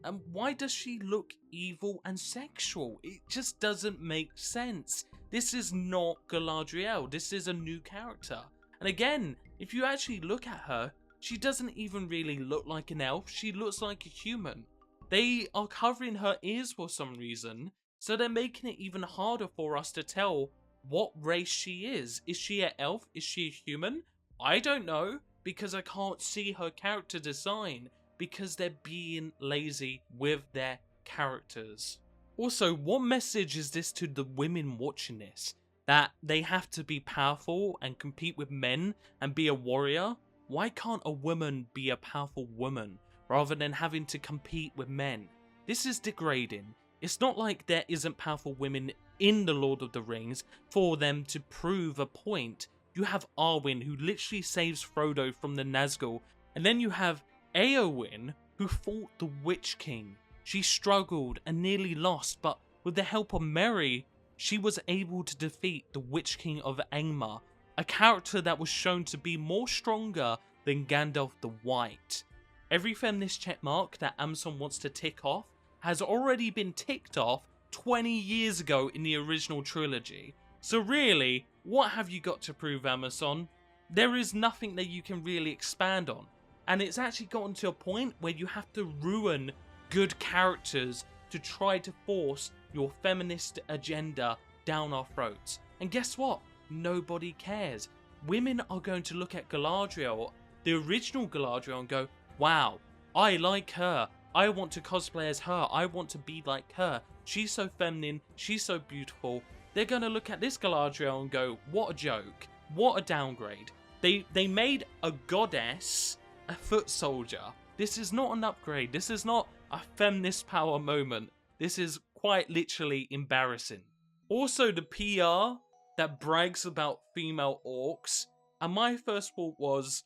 S2: And why does she look evil and sexual? It just doesn't make sense. This is not Galadriel. This is a new character. And again, if you actually look at her, she doesn't even really look like an elf. She looks like a human. They are covering her ears for some reason, so they're making it even harder for us to tell what race she is. Is she an elf? Is she a human? I don't know, because I can't see her character design, because they're being lazy with their characters. Also, what message is this to the women watching this? That they have to be powerful and compete with men and be a warrior? Why can't a woman be a powerful woman rather than having to compete with men? This is degrading. It's not like there isn't powerful women in The Lord of the Rings for them to prove a point. You have Arwen, who literally saves Frodo from the Nazgul, and then you have Eowyn, who fought the Witch King. She struggled and nearly lost, but with the help of Merry, she was able to defeat the Witch King of Angmar, a character that was shown to be more stronger than Gandalf the White. Every feminist checkmark that Amazon wants to tick off has already been ticked off 20 years ago in the original trilogy. So really, what have you got to prove, Amazon? There is nothing that you can really expand on. And it's actually gotten to a point where you have to ruin good characters to try to force your feminist agenda down our throats. And guess what? Nobody cares. Women are going to look at Galadriel, the original Galadriel, and go, wow, I like her. I want to cosplay as her. I want to be like her. She's so feminine. She's so beautiful. They're going to look at this Galadriel and go, what a joke. What a downgrade. They made a goddess a foot soldier. This is not an upgrade. This is not a feminist power moment. This is quite literally embarrassing. Also, the PR that brags about female orcs, and my first thought was,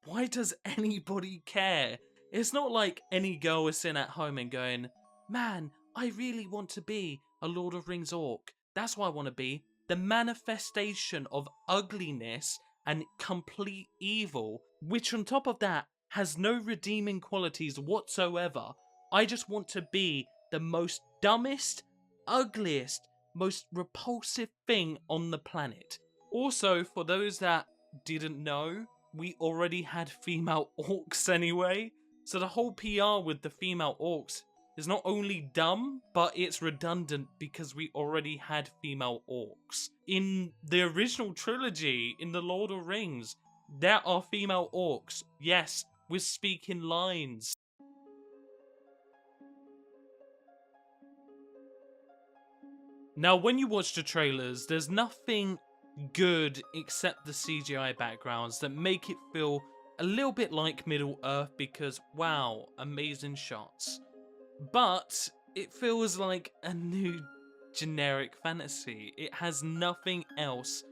S2: why does anybody care? It's not like any girl is sitting at home and going, man, I really want to be a Lord of Rings orc. That's what I want to be. The manifestation of ugliness and complete evil, which on top of that has no redeeming qualities whatsoever. I just want to be the most dumbest, ugliest, most repulsive thing on the planet. Also, for those that didn't know, we already had female orcs anyway, so the whole PR with the female orcs is not only dumb, but it's redundant because we already had female orcs. In the original trilogy, in The Lord of the Rings, there are female orcs, yes, with speaking lines. Now, when you watch the trailers, there's nothing good except the CGI backgrounds that make it feel a little bit like Middle-earth because, wow, amazing shots. But it feels like a new generic fantasy. It has nothing else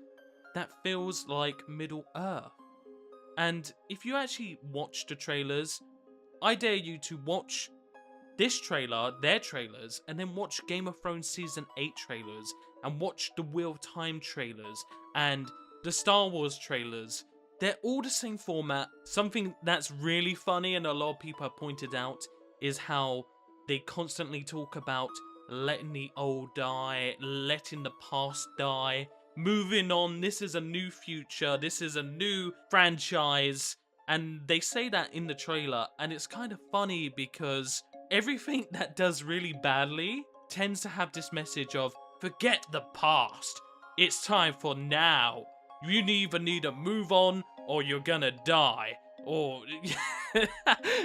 S2: that feels like Middle-earth. And if you actually watch the trailers, I dare you to watch this trailer, their trailers, and then watch Game of Thrones Season 8 trailers, and watch the Wheel of Time trailers, and the Star Wars trailers. They're all the same format. Something that's really funny and a lot of people have pointed out is how they constantly talk about letting the old die, letting the past die, moving on, this is a new future, this is a new franchise, and they say that in the trailer, and it's kind of funny because everything that does really badly tends to have this message of, forget the past, it's time for now. You either need to move on or you're gonna die. Or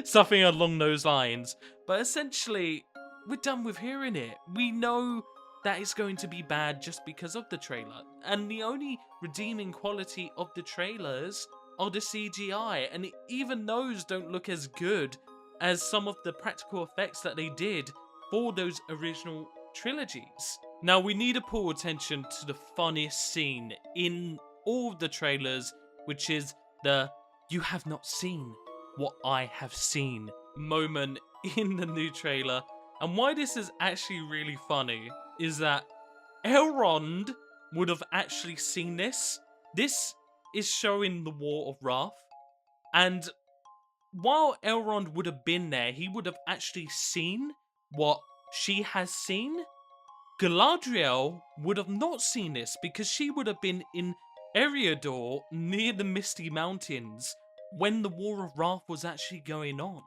S2: something along those lines. But essentially, we're done with hearing it. We know that it's going to be bad just because of the trailer. And the only redeeming quality of the trailers are the CGI. And even those don't look as good as some of the practical effects that they did for those original trilogies. Now, we need to pull attention to the funniest scene in all of the trailers, which is the "you have not seen what I have seen" moment in the new trailer. And why this is actually really funny is that Elrond would have actually seen this. This is showing the War of Wrath. And while Elrond would have been there, he would have actually seen what she has seen. Galadriel would have not seen this because she would have been in Eriador near the Misty Mountains when the War of Wrath was actually going on.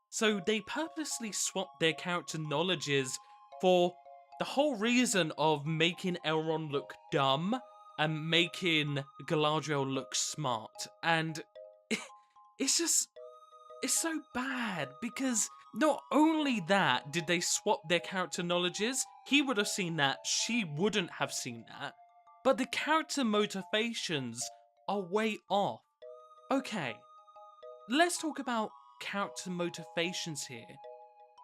S2: So they purposely swapped their character knowledges for the whole reason of making Elrond look dumb and making Galadriel look smart. And it's so bad because not only that did they swap their character knowledges, he would have seen that, she wouldn't have seen that, but the character motivations are way off. Okay, let's talk about character motivations here.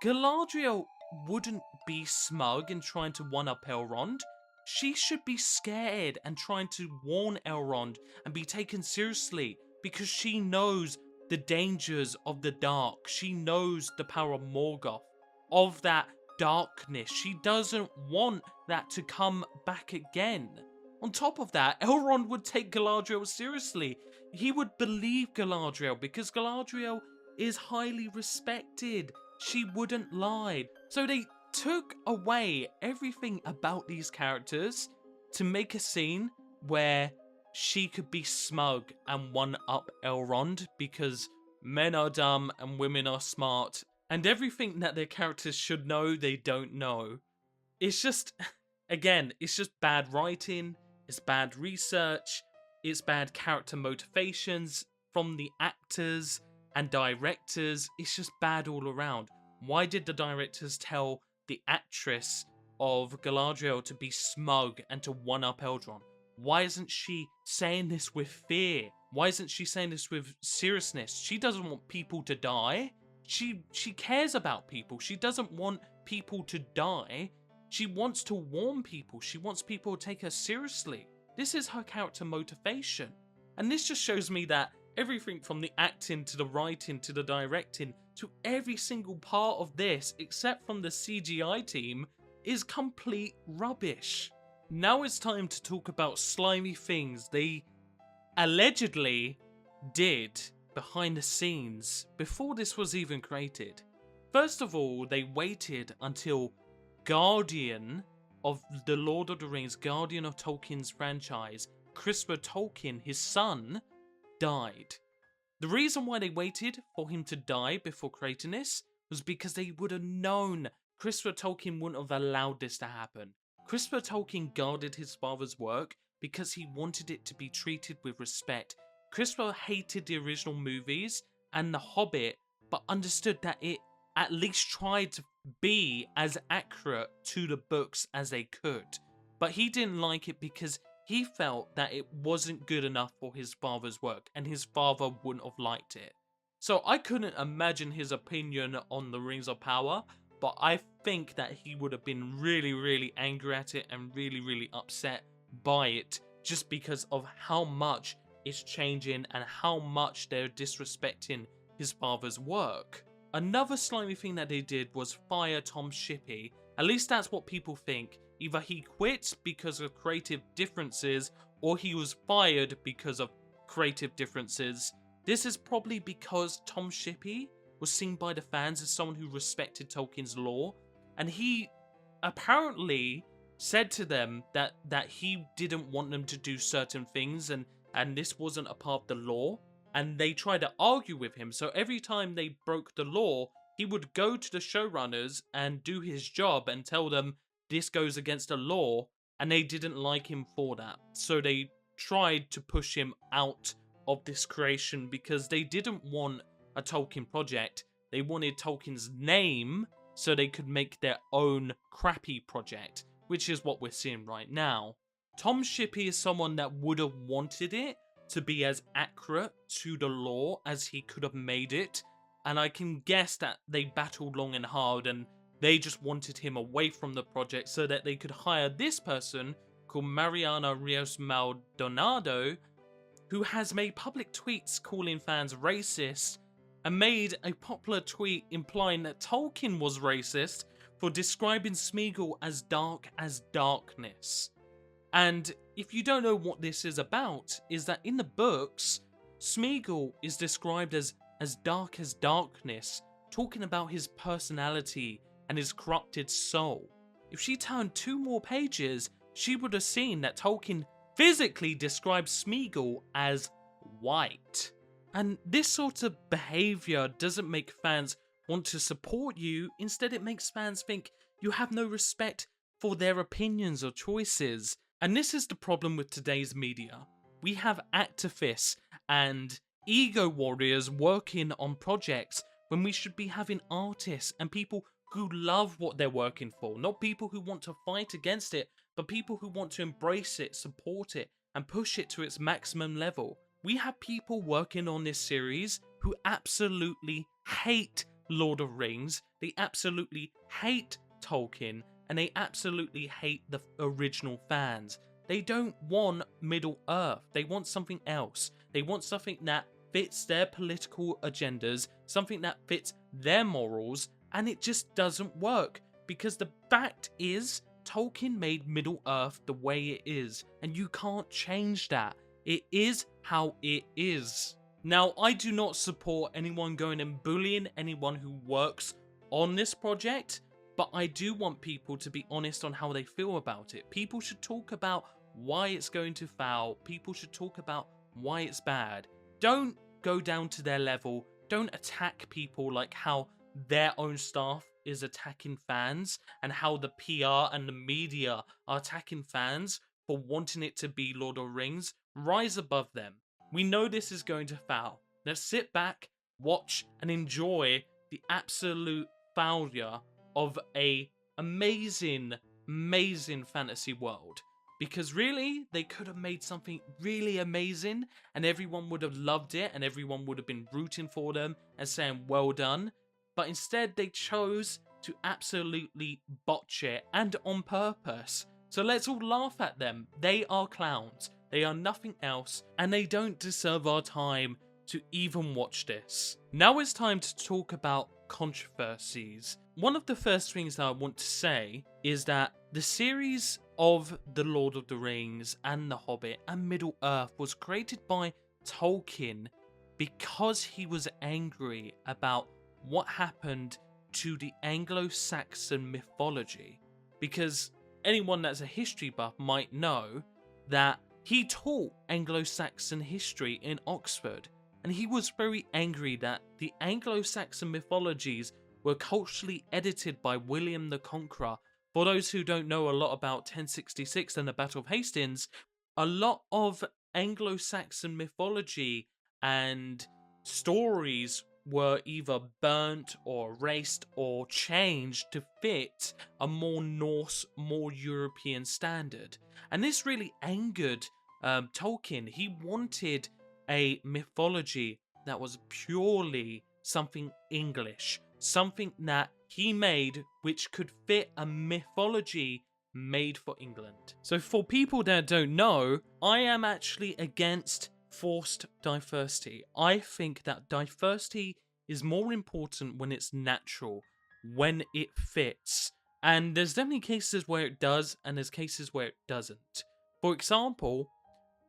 S2: Galadriel wouldn't be smug and trying to one-up Elrond. She should be scared and trying to warn Elrond and be taken seriously because she knows the dangers of the dark. She knows the power of Morgoth, of that darkness. She doesn't want that to come back again. On top of that, Elrond would take Galadriel seriously. He would believe Galadriel because Galadriel is highly respected. She wouldn't lie. So they took away everything about these characters to make a scene where she could be smug and one-up Elrond because men are dumb and women are smart, and everything that their characters should know, they don't know. It's just, again, it's just bad writing, it's bad research, it's bad character motivations from the actors and directors. It's just bad all around. Why did the directors tell the actress of Galadriel to be smug and to one-up Elrond? Why isn't she saying this with fear? Why isn't she saying this with seriousness? She doesn't want people to die. She cares about people. She doesn't want people to die. She wants to warn people. She wants people to take her seriously. This is her character motivation. And this just shows me that everything from the acting to the writing to the directing to every single part of this, except from the CGI team, is complete rubbish. Now it's time to talk about slimy things they allegedly did behind the scenes before this was even created. First of all, they waited until Guardian of the Lord of the Rings, guardian of Tolkien's franchise, Christopher Tolkien, his son, died. The reason why they waited for him to die before creating this was because they would have known Christopher Tolkien wouldn't have allowed this to happen. Christopher Tolkien guarded his father's work because he wanted it to be treated with respect. Christopher hated the original movies and The Hobbit, but understood that it at least tried to be as accurate to the books as they could. But he didn't like it because he felt that it wasn't good enough for his father's work, and his father wouldn't have liked it. So I couldn't imagine his opinion on the Rings of Power, but I think that he would have been really, really angry at it and really, really upset by it, just because of how much it's changing and how much they're disrespecting his father's work. Another slimy thing that they did was fire Tom Shippey. At least that's what people think. Either he quit because of creative differences, or he was fired because of creative differences. This is probably because Tom Shippey was seen by the fans as someone who respected Tolkien's lore, and he apparently said to them that he didn't want them to do certain things, and this wasn't a part of the law, and they tried to argue with him. So every time they broke the law, he would go to the showrunners and do his job and tell them this goes against the law, and they didn't like him for that. So they tried to push him out of this creation because they didn't want a Tolkien project. They wanted Tolkien's name so they could make their own crappy project, which is what we're seeing right now. Tom Shippey is someone that would have wanted it to be as accurate to the lore as he could have made it, and I can guess that they battled long and hard and they just wanted him away from the project so that they could hire this person called Mariana Rios Maldonado, who has made public tweets calling fans racist and made a popular tweet implying that Tolkien was racist for describing Smeagol as dark as darkness. And if you don't know what this is about, is that in the books, Smeagol is described as dark as darkness, talking about his personality and his corrupted soul. If she turned 2 more pages, she would have seen that Tolkien physically describes Smeagol as white. And this sort of behaviour doesn't make fans want to support you. Instead, it makes fans think you have no respect for their opinions or choices. And this is the problem with today's media. We have activists and ego warriors working on projects when we should be having artists and people who love what they're working for. Not people who want to fight against it, but people who want to embrace it, support it, and push it to its maximum level. We have people working on this series who absolutely hate Lord of Rings, they absolutely hate Tolkien, and they absolutely hate the original fans. They don't want Middle Earth, they want something else. They want something that fits their political agendas, something that fits their morals, and it just doesn't work. Because the fact is, Tolkien made Middle Earth the way it is, and you can't change that. It is how it is. Now, I do not support anyone going and bullying anyone who works on this project, but I do want people to be honest on how they feel about it. People should talk about why it's going to fail. People should talk about why it's bad. Don't go down to their level. Don't attack people like how their own staff is attacking fans and how the PR and the media are attacking fans for wanting it to be Lord of the Rings. Rise above them. We know this is going to fail. Let's sit back, watch, and enjoy the absolute failure of a amazing fantasy world. Because really, they could have made something really amazing and everyone would have loved it and everyone would have been rooting for them and saying well done. But instead, they chose to absolutely botch it, and on purpose. So let's all laugh at them. They are clowns. They are nothing else, and they don't deserve our time to even watch this. Now it's time to talk about controversies. One of the first things that I want to say is that the series of The Lord of the Rings and The Hobbit and Middle Earth was created by Tolkien because he was angry about what happened to the Anglo-Saxon mythology. Because anyone that's a history buff might know that he taught Anglo-Saxon history in Oxford, and he was very angry that the Anglo-Saxon mythologies were culturally edited by William the Conqueror. For those who don't know a lot about 1066 and the Battle of Hastings, a lot of Anglo-Saxon mythology and stories were either burnt or erased or changed to fit a more Norse, more European standard. And this really angered Tolkien. He wanted a mythology that was purely something English, something that he made which could fit a mythology made for England. So for people that don't know, I am actually against forced diversity. I think that diversity is more important when it's natural, when it fits. And there's definitely cases where it does, and there's cases where it doesn't. For example,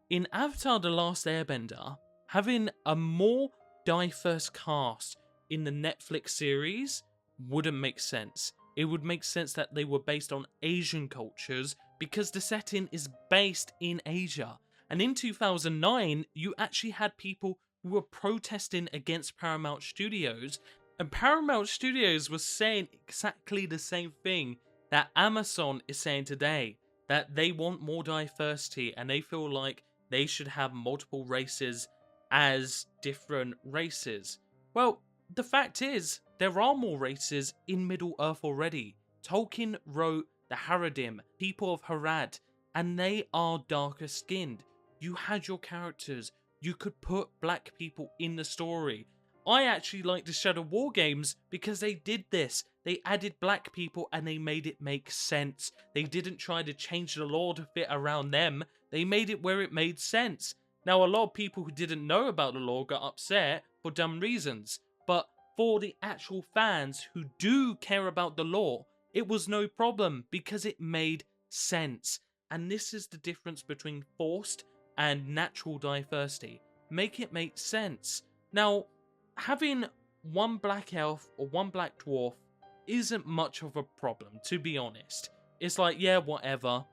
S2: in Avatar: The Last Airbender, having a more diverse cast in the Netflix series wouldn't make sense. It would make sense that they were based on Asian cultures because the setting is based in Asia. And in 2009, you actually had people who were protesting against Paramount Studios, and Paramount Studios was saying exactly the same thing that Amazon is saying today, that they want more diversity and they feel like they should have multiple races as different races. Well, the fact is, there are more races in Middle-earth already. Tolkien wrote the Haradim, people of Harad, and they are darker skinned. You had your characters. You could put black people in the story. I actually like the Shadow War games because they did this. They added black people and they made it make sense. They didn't try to change the lore to fit around them. They made it where it made sense. Now, a lot of people who didn't know about the lore got upset for dumb reasons, but for the actual fans who do care about the lore, it was no problem because it made sense. And this is the difference between forced and natural diversity. Make it make sense. Now, having one black elf or one black dwarf isn't much of a problem, to be honest. It's like, yeah, whatever.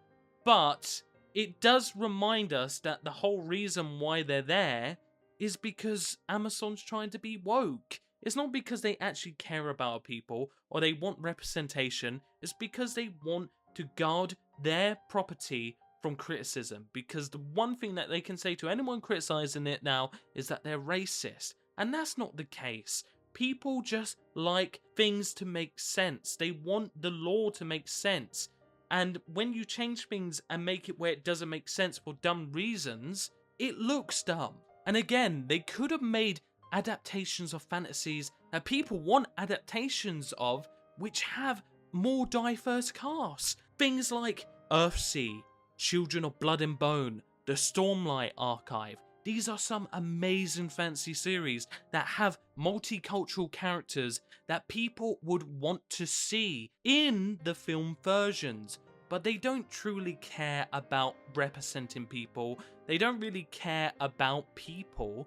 S2: But it does remind us that the whole reason why they're there is because Amazon's trying to be woke. It's not because they actually care about people or they want representation. It's because they want to guard their property from criticism, because the one thing that they can say to anyone criticizing it now is that they're racist, and that's not the case. People just like things to make sense. They want the lore to make sense, and when you change things and make it where it doesn't make sense for dumb reasons, it looks dumb. And again, they could have made adaptations of fantasies that people want adaptations of, which have more diverse casts. Things like Earthsea, Children of Blood and Bone, the Stormlight Archive. These are some amazing fantasy series that have multicultural characters that people would want to see in the film versions. But they don't truly care about representing people. They don't really care about people.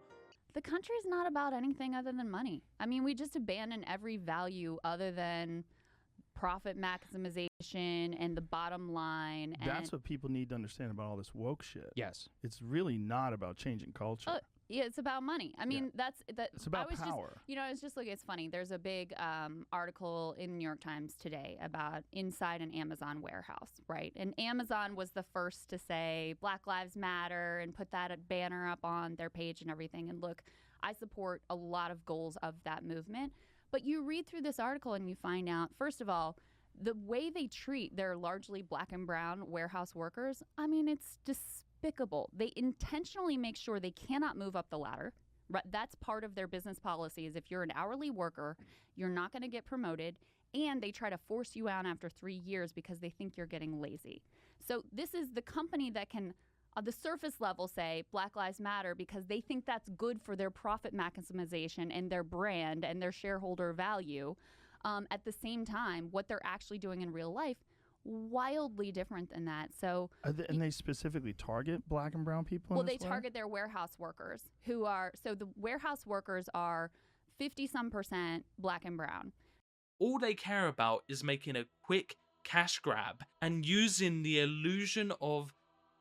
S10: The country's not about anything other than money. I mean, we just abandon every value other than profit maximization and the bottom line. And
S11: that's what people need to understand about all this woke shit.
S12: Yes.
S11: It's really not about changing culture.
S10: Yeah, it's about money. I mean,
S11: it's about power.
S10: I was just looking, it's funny. There's a big article in the New York Times today about inside an Amazon warehouse, right? And Amazon was the first to say Black Lives Matter and put that banner up on their page and everything. And look, I support a lot of goals of that movement. But you read through this article and you find out, first of all, the way they treat their largely black and brown warehouse workers, I mean, it's despicable. They intentionally make sure they cannot move up the ladder. Right? That's part of their business policy is if you're an hourly worker, you're not going to get promoted. And they try to force you out after 3 years because they think you're getting lazy. So this is the company that can, on the surface level, say Black Lives Matter because they think that's good for their profit maximization and their brand and their shareholder value. At the same time, what they're actually doing in real life, wildly different than that. So,
S11: and they specifically target black and brown people?
S10: Well, they target their warehouse workers who are, so the warehouse workers are 50-some% black and brown.
S2: All they care about is making a quick cash grab and using the illusion of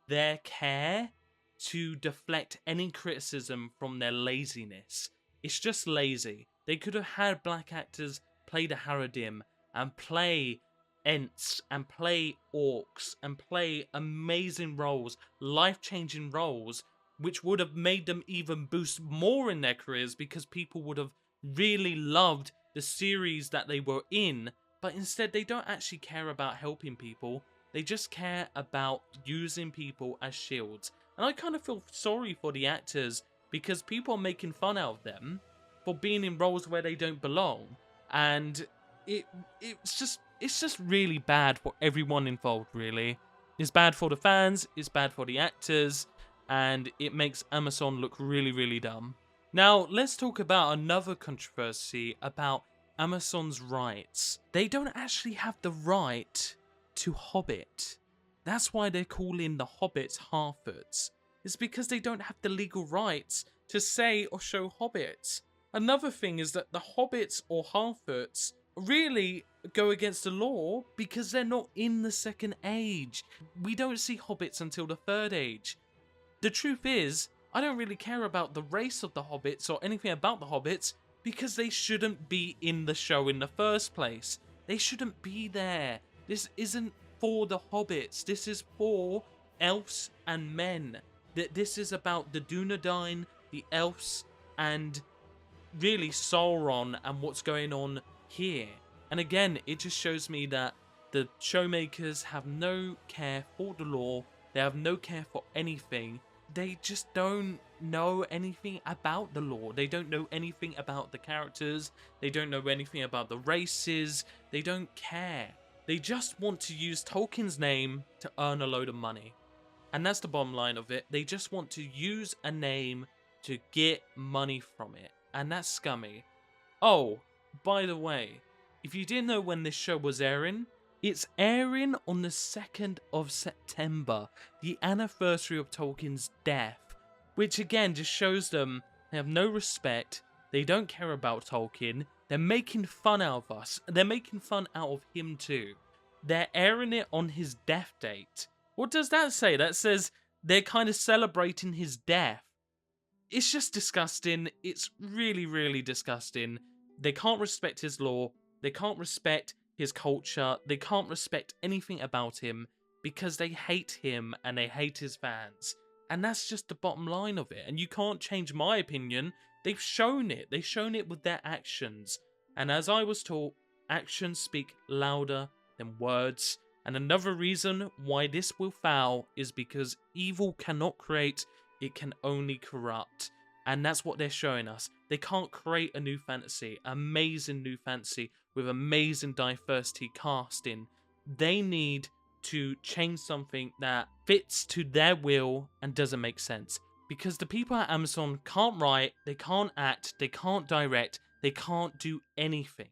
S2: their care to deflect any criticism from their laziness. It's just lazy. They could have had black actors play the Haradim and play Ents and play Orcs and play amazing roles, life-changing roles, which would have made them even boost more in their careers because people would have really loved the series that they were in. But instead, they don't actually care about helping people. They just care about using people as shields. And I kind of feel sorry for the actors because people are making fun out of them for being in roles where they don't belong. And it's just really bad for everyone involved, really. It's bad for the fans, it's bad for the actors, and it makes Amazon look really, really dumb. Now, let's talk about another controversy about Amazon's rights. They don't actually have the right to Hobbit. That's why they're calling the Hobbits Harfoots. It's because they don't have the legal rights to say or show Hobbits. Another thing is that the Hobbits or Harfoots really go against the law because they're not in the Second Age. We don't see Hobbits until the Third Age. The truth is, I don't really care about the race of the Hobbits or anything about the Hobbits because they shouldn't be in the show in the first place. They shouldn't be there. This isn't for the Hobbits. This is for elves and men. This is about the Dunedain, the elves, and really Sauron and what's going on here. And again, it just shows me that the showmakers have no care for the law. They have no care for anything. They just don't know anything about the law. They don't know anything about the characters. They don't know anything about the races. They don't care. They just want to use Tolkien's name to earn a load of money. And that's the bottom line of it. They just want to use a name to get money from it. And that's scummy. Oh, by the way, if you didn't know when this show was airing, it's airing on the 2nd of September, the anniversary of Tolkien's death, which again just shows them they have no respect, they don't care about Tolkien, they're making fun out of us, they're making fun out of him too. They're airing it on his death date. What does that say? That says they're kind of celebrating his death. It's just disgusting. It's really, really disgusting. They can't respect his law. They can't respect his culture. They can't respect anything about him because they hate him and they hate his fans. And that's just the bottom line of it. And you can't change my opinion. They've shown it. They've shown it with their actions. And as I was taught, actions speak louder than words. And another reason why this will fail is because evil cannot create, it can only corrupt. And that's what they're showing us. They can't create a new fantasy, amazing new fantasy with amazing diversity casting. They need to change something that fits to their will and doesn't make sense. Because the people at Amazon can't write, they can't act, they can't direct, they can't do anything.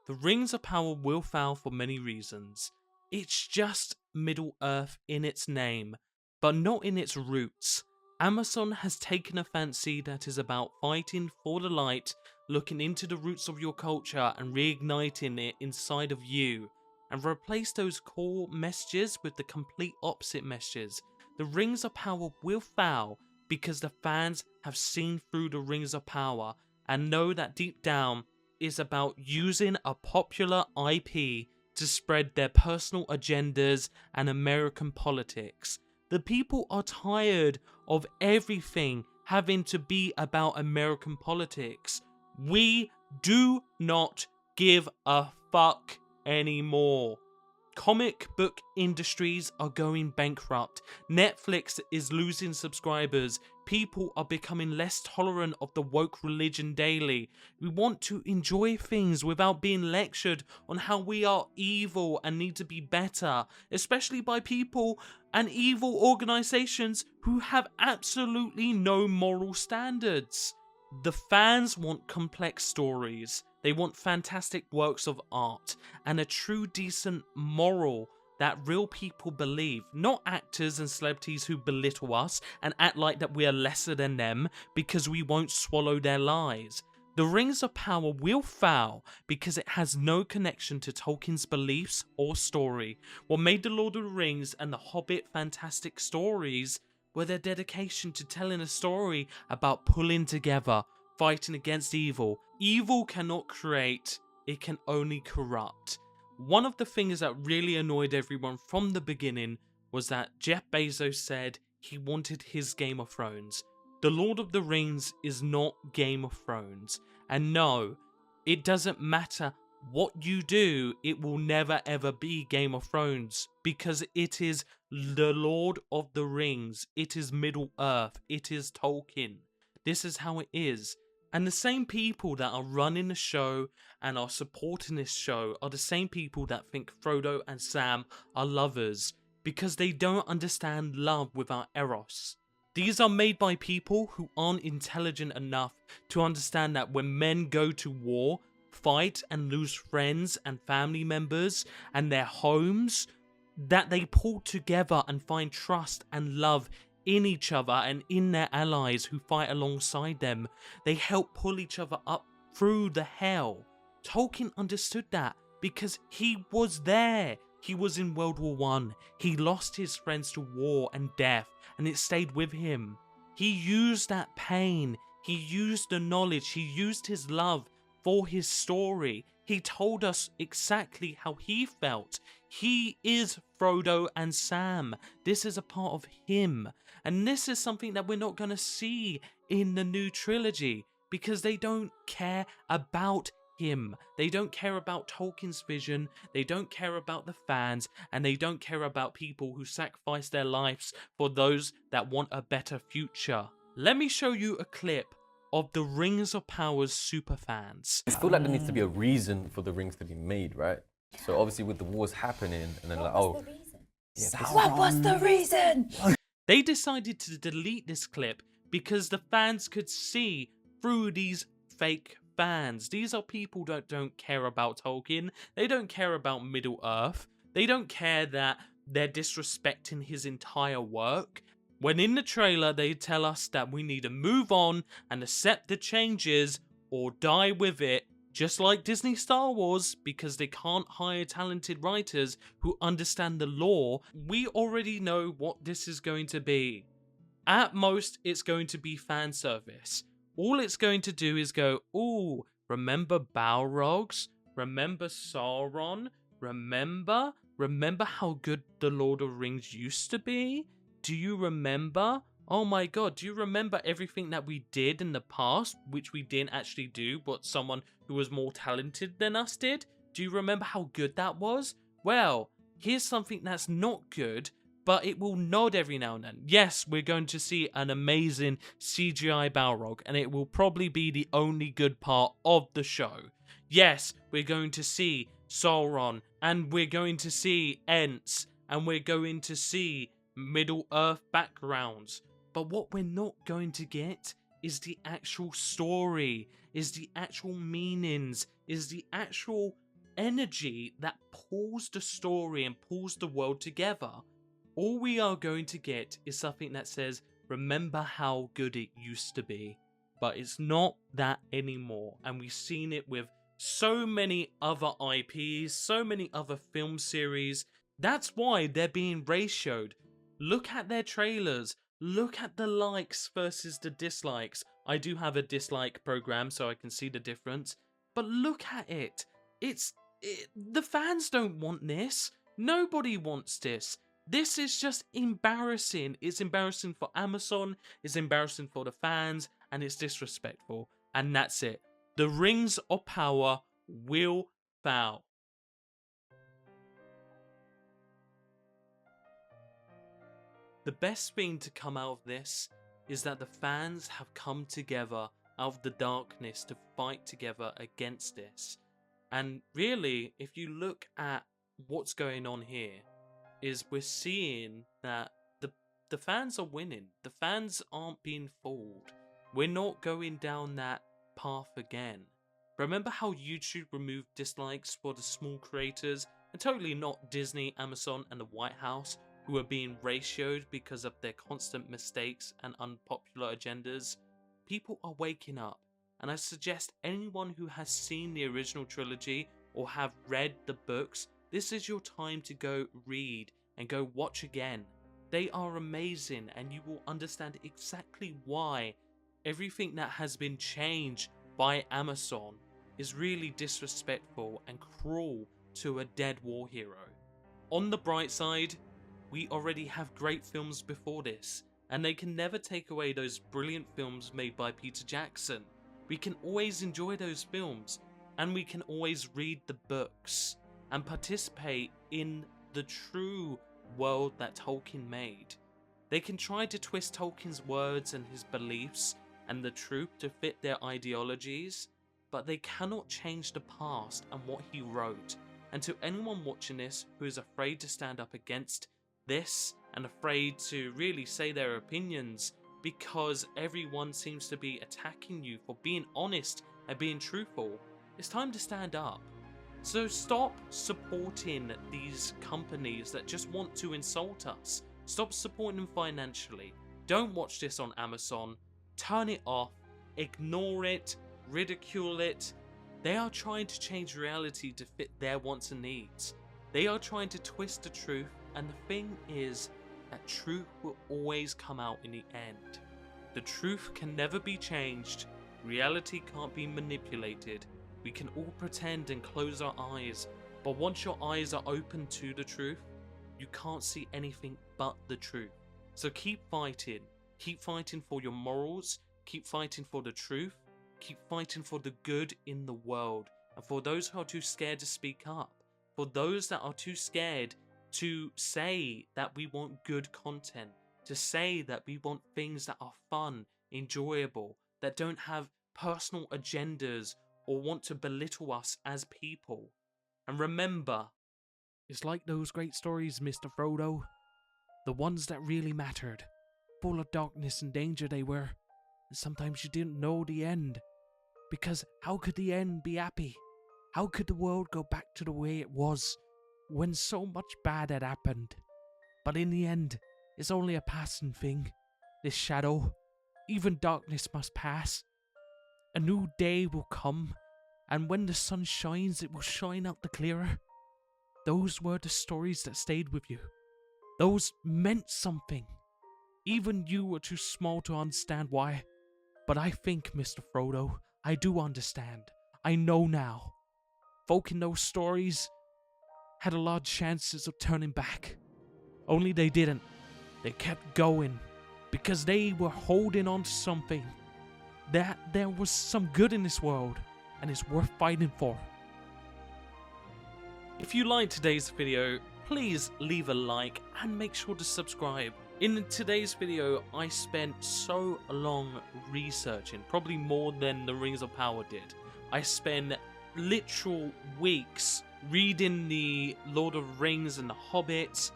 S2: The Rings of Power will fail for many reasons. It's just Middle-earth in its name, but not in its roots. Amazon has taken a fantasy that is about fighting for the light, looking into the roots of your culture and reigniting it inside of you, and replace those core messages with the complete opposite messages. The Rings of Power will fail because the fans have seen through the Rings of Power and know that deep down it's about using a popular IP to spread their personal agendas and American politics. The people are tired of everything having to be about American politics. We do not give a fuck anymore. Comic book industries are going bankrupt. Netflix is losing subscribers. People are becoming less tolerant of the woke religion daily. We want to enjoy things without being lectured on how we are evil and need to be better, especially by people and evil organizations who have absolutely no moral standards. The fans want complex stories. They want fantastic works of art and a true decent moral that real people believe, not actors and celebrities who belittle us and act like that we are lesser than them because we won't swallow their lies. The Rings of Power will fail because it has no connection to Tolkien's beliefs or story. What made The Lord of the Rings and The Hobbit fantastic stories were their dedication to telling a story about pulling together, fighting against evil. Evil cannot create, it can only corrupt. One of the things that really annoyed everyone from the beginning was that Jeff Bezos said he wanted his Game of Thrones. The Lord of the Rings is not Game of Thrones. And no, it doesn't matter what you do, it will never ever be Game of Thrones. Because it is the Lord of the Rings. It is Middle Earth. It is Tolkien. This is how it is. And the same people that are running the show and are supporting this show are the same people that think Frodo and Sam are lovers. Because they don't understand love without Eros. These are made by people who aren't intelligent enough to understand that when men go to war, fight and lose friends and family members and their homes, that they pull together and find trust and love in each other and in their allies who fight alongside them. They help pull each other up through the hell. Tolkien understood that because he was there. He was in World War I. He lost his friends to war and death, and it stayed with him. He used that pain. He used the knowledge. He used his love for his story. He told us exactly how he felt. He is Frodo and Sam. This is a part of him. And this is something that we're not going to see in the new trilogy because they don't care about him. They don't care about Tolkien's vision, they don't care about the fans, and they don't care about people who sacrifice their lives for those that want a better future. Let me show you a clip of the Rings of Power's superfans.
S12: I feel like there needs to be a reason for the rings to be made, right? So obviously with the wars happening, and then like, oh,
S13: What was the reason?
S2: They decided to delete this clip because the fans could see through these fake fans. These are people that don't care about Tolkien. They don't care about Middle Earth. They don't care that they're disrespecting his entire work. When in the trailer they tell us that we need to move on and accept the changes or die with it, just like Disney Star Wars, because they can't hire talented writers who understand the lore, we already know what this is going to be. At most, it's going to be fan service. All it's going to do is go, ooh, remember Balrogs? Remember Sauron? Remember how good The Lord of the Rings used to be? Do you remember? Oh my god, do you remember everything that we did in the past, which we didn't actually do, but someone who was more talented than us did? Do you remember how good that was? Well, here's something that's not good, but it will nod every now and then. Yes, we're going to see an amazing CGI Balrog, and it will probably be the only good part of the show. Yes, we're going to see Sauron, and we're going to see Ents, and we're going to see Middle-earth backgrounds. But what we're not going to get is the actual story, is the actual meanings, is the actual energy that pulls the story and pulls the world together. All we are going to get is something that says, remember how good it used to be. But it's not that anymore. And we've seen it with so many other IPs, so many other film series. That's why they're being ratioed. Look at their trailers. Look at the likes versus the dislikes. I do have a dislike program so I can see the difference. But look at it. The fans don't want this. Nobody wants this. This is just embarrassing. It's embarrassing for Amazon, it's embarrassing for the fans, and it's disrespectful. And that's it. The Rings of Power will fail. The best thing to come out of this is that the fans have come together out of the darkness to fight together against this. And really, if you look at what's going on here, is we're seeing that the fans are winning. The fans aren't being fooled. We're not going down that path again. Remember how YouTube removed dislikes for the small creators, and totally not Disney, Amazon, and the White House, who are being ratioed because of their constant mistakes and unpopular agendas? People are waking up, and I suggest anyone who has seen the original trilogy or have read the books, this is your time to go read and go watch again. They are amazing, and you will understand exactly why everything that has been changed by Amazon is really disrespectful and cruel to a dead war hero. On the bright side, we already have great films before this, and they can never take away those brilliant films made by Peter Jackson. We can always enjoy those films, and we can always read the books and participate in the true world that Tolkien made. They can try to twist Tolkien's words and his beliefs and the truth to fit their ideologies, but they cannot change the past and what he wrote. And to anyone watching this who is afraid to stand up against this and afraid to really say their opinions because everyone seems to be attacking you for being honest and being truthful, it's time to stand up. So stop supporting these companies that just want to insult us. Stop supporting them financially. Don't watch this on Amazon. Turn it off. Ignore it. Ridicule it. They are trying to change reality to fit their wants and needs. They are trying to twist the truth, and the thing is that truth will always come out in the end. The truth can never be changed. Reality can't be manipulated. We can all pretend and close our eyes, but once your eyes are open to the truth, you can't see anything but the truth. So keep fighting for your morals, keep fighting for the truth, keep fighting for the good in the world, and for those who are too scared to speak up, for those that are too scared to say that we want good content, to say that we want things that are fun, enjoyable, that don't have personal agendas or want to belittle us as people. And remember,
S14: it's like those great stories, Mr. Frodo. The ones that really mattered. Full of darkness and danger they were. And sometimes you didn't know the end. Because how could the end be happy? How could the world go back to the way it was when so much bad had happened? But in the end, it's only a passing thing. This shadow, even darkness must pass. A new day will come, and when the sun shines, it will shine out the clearer. Those were the stories that stayed with you. Those meant something. Even you were too small to understand why. But I think, Mr. Frodo, I do understand. I know now. Folk in those stories had a lot of chances of turning back. Only they didn't. They kept going because they were holding on to something. That there was some good in this world, and it's worth fighting for.
S2: if you liked today's video, please leave a like and make sure to subscribe. In today's video, I spent so long researching, probably more than the Rings of Power did. I spent literal weeks reading the Lord of the Rings and the Hobbits,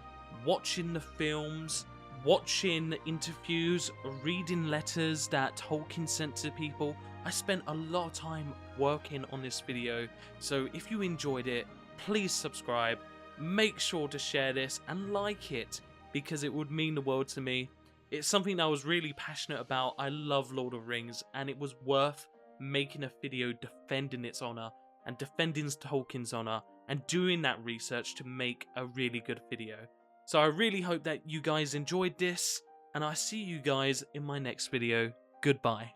S2: watching the films, watching interviews, reading letters that Tolkien sent to people. I spent a lot of time working on this video, so if you enjoyed it, please subscribe, make sure to share this and like it, because it would mean the world to me. It's something that I was really passionate about. I love Lord of the Rings, and it was worth making a video defending its honor and defending Tolkien's honor and doing that research to make a really good video. So I really hope that you guys enjoyed this, and I see you guys in my next video. Goodbye.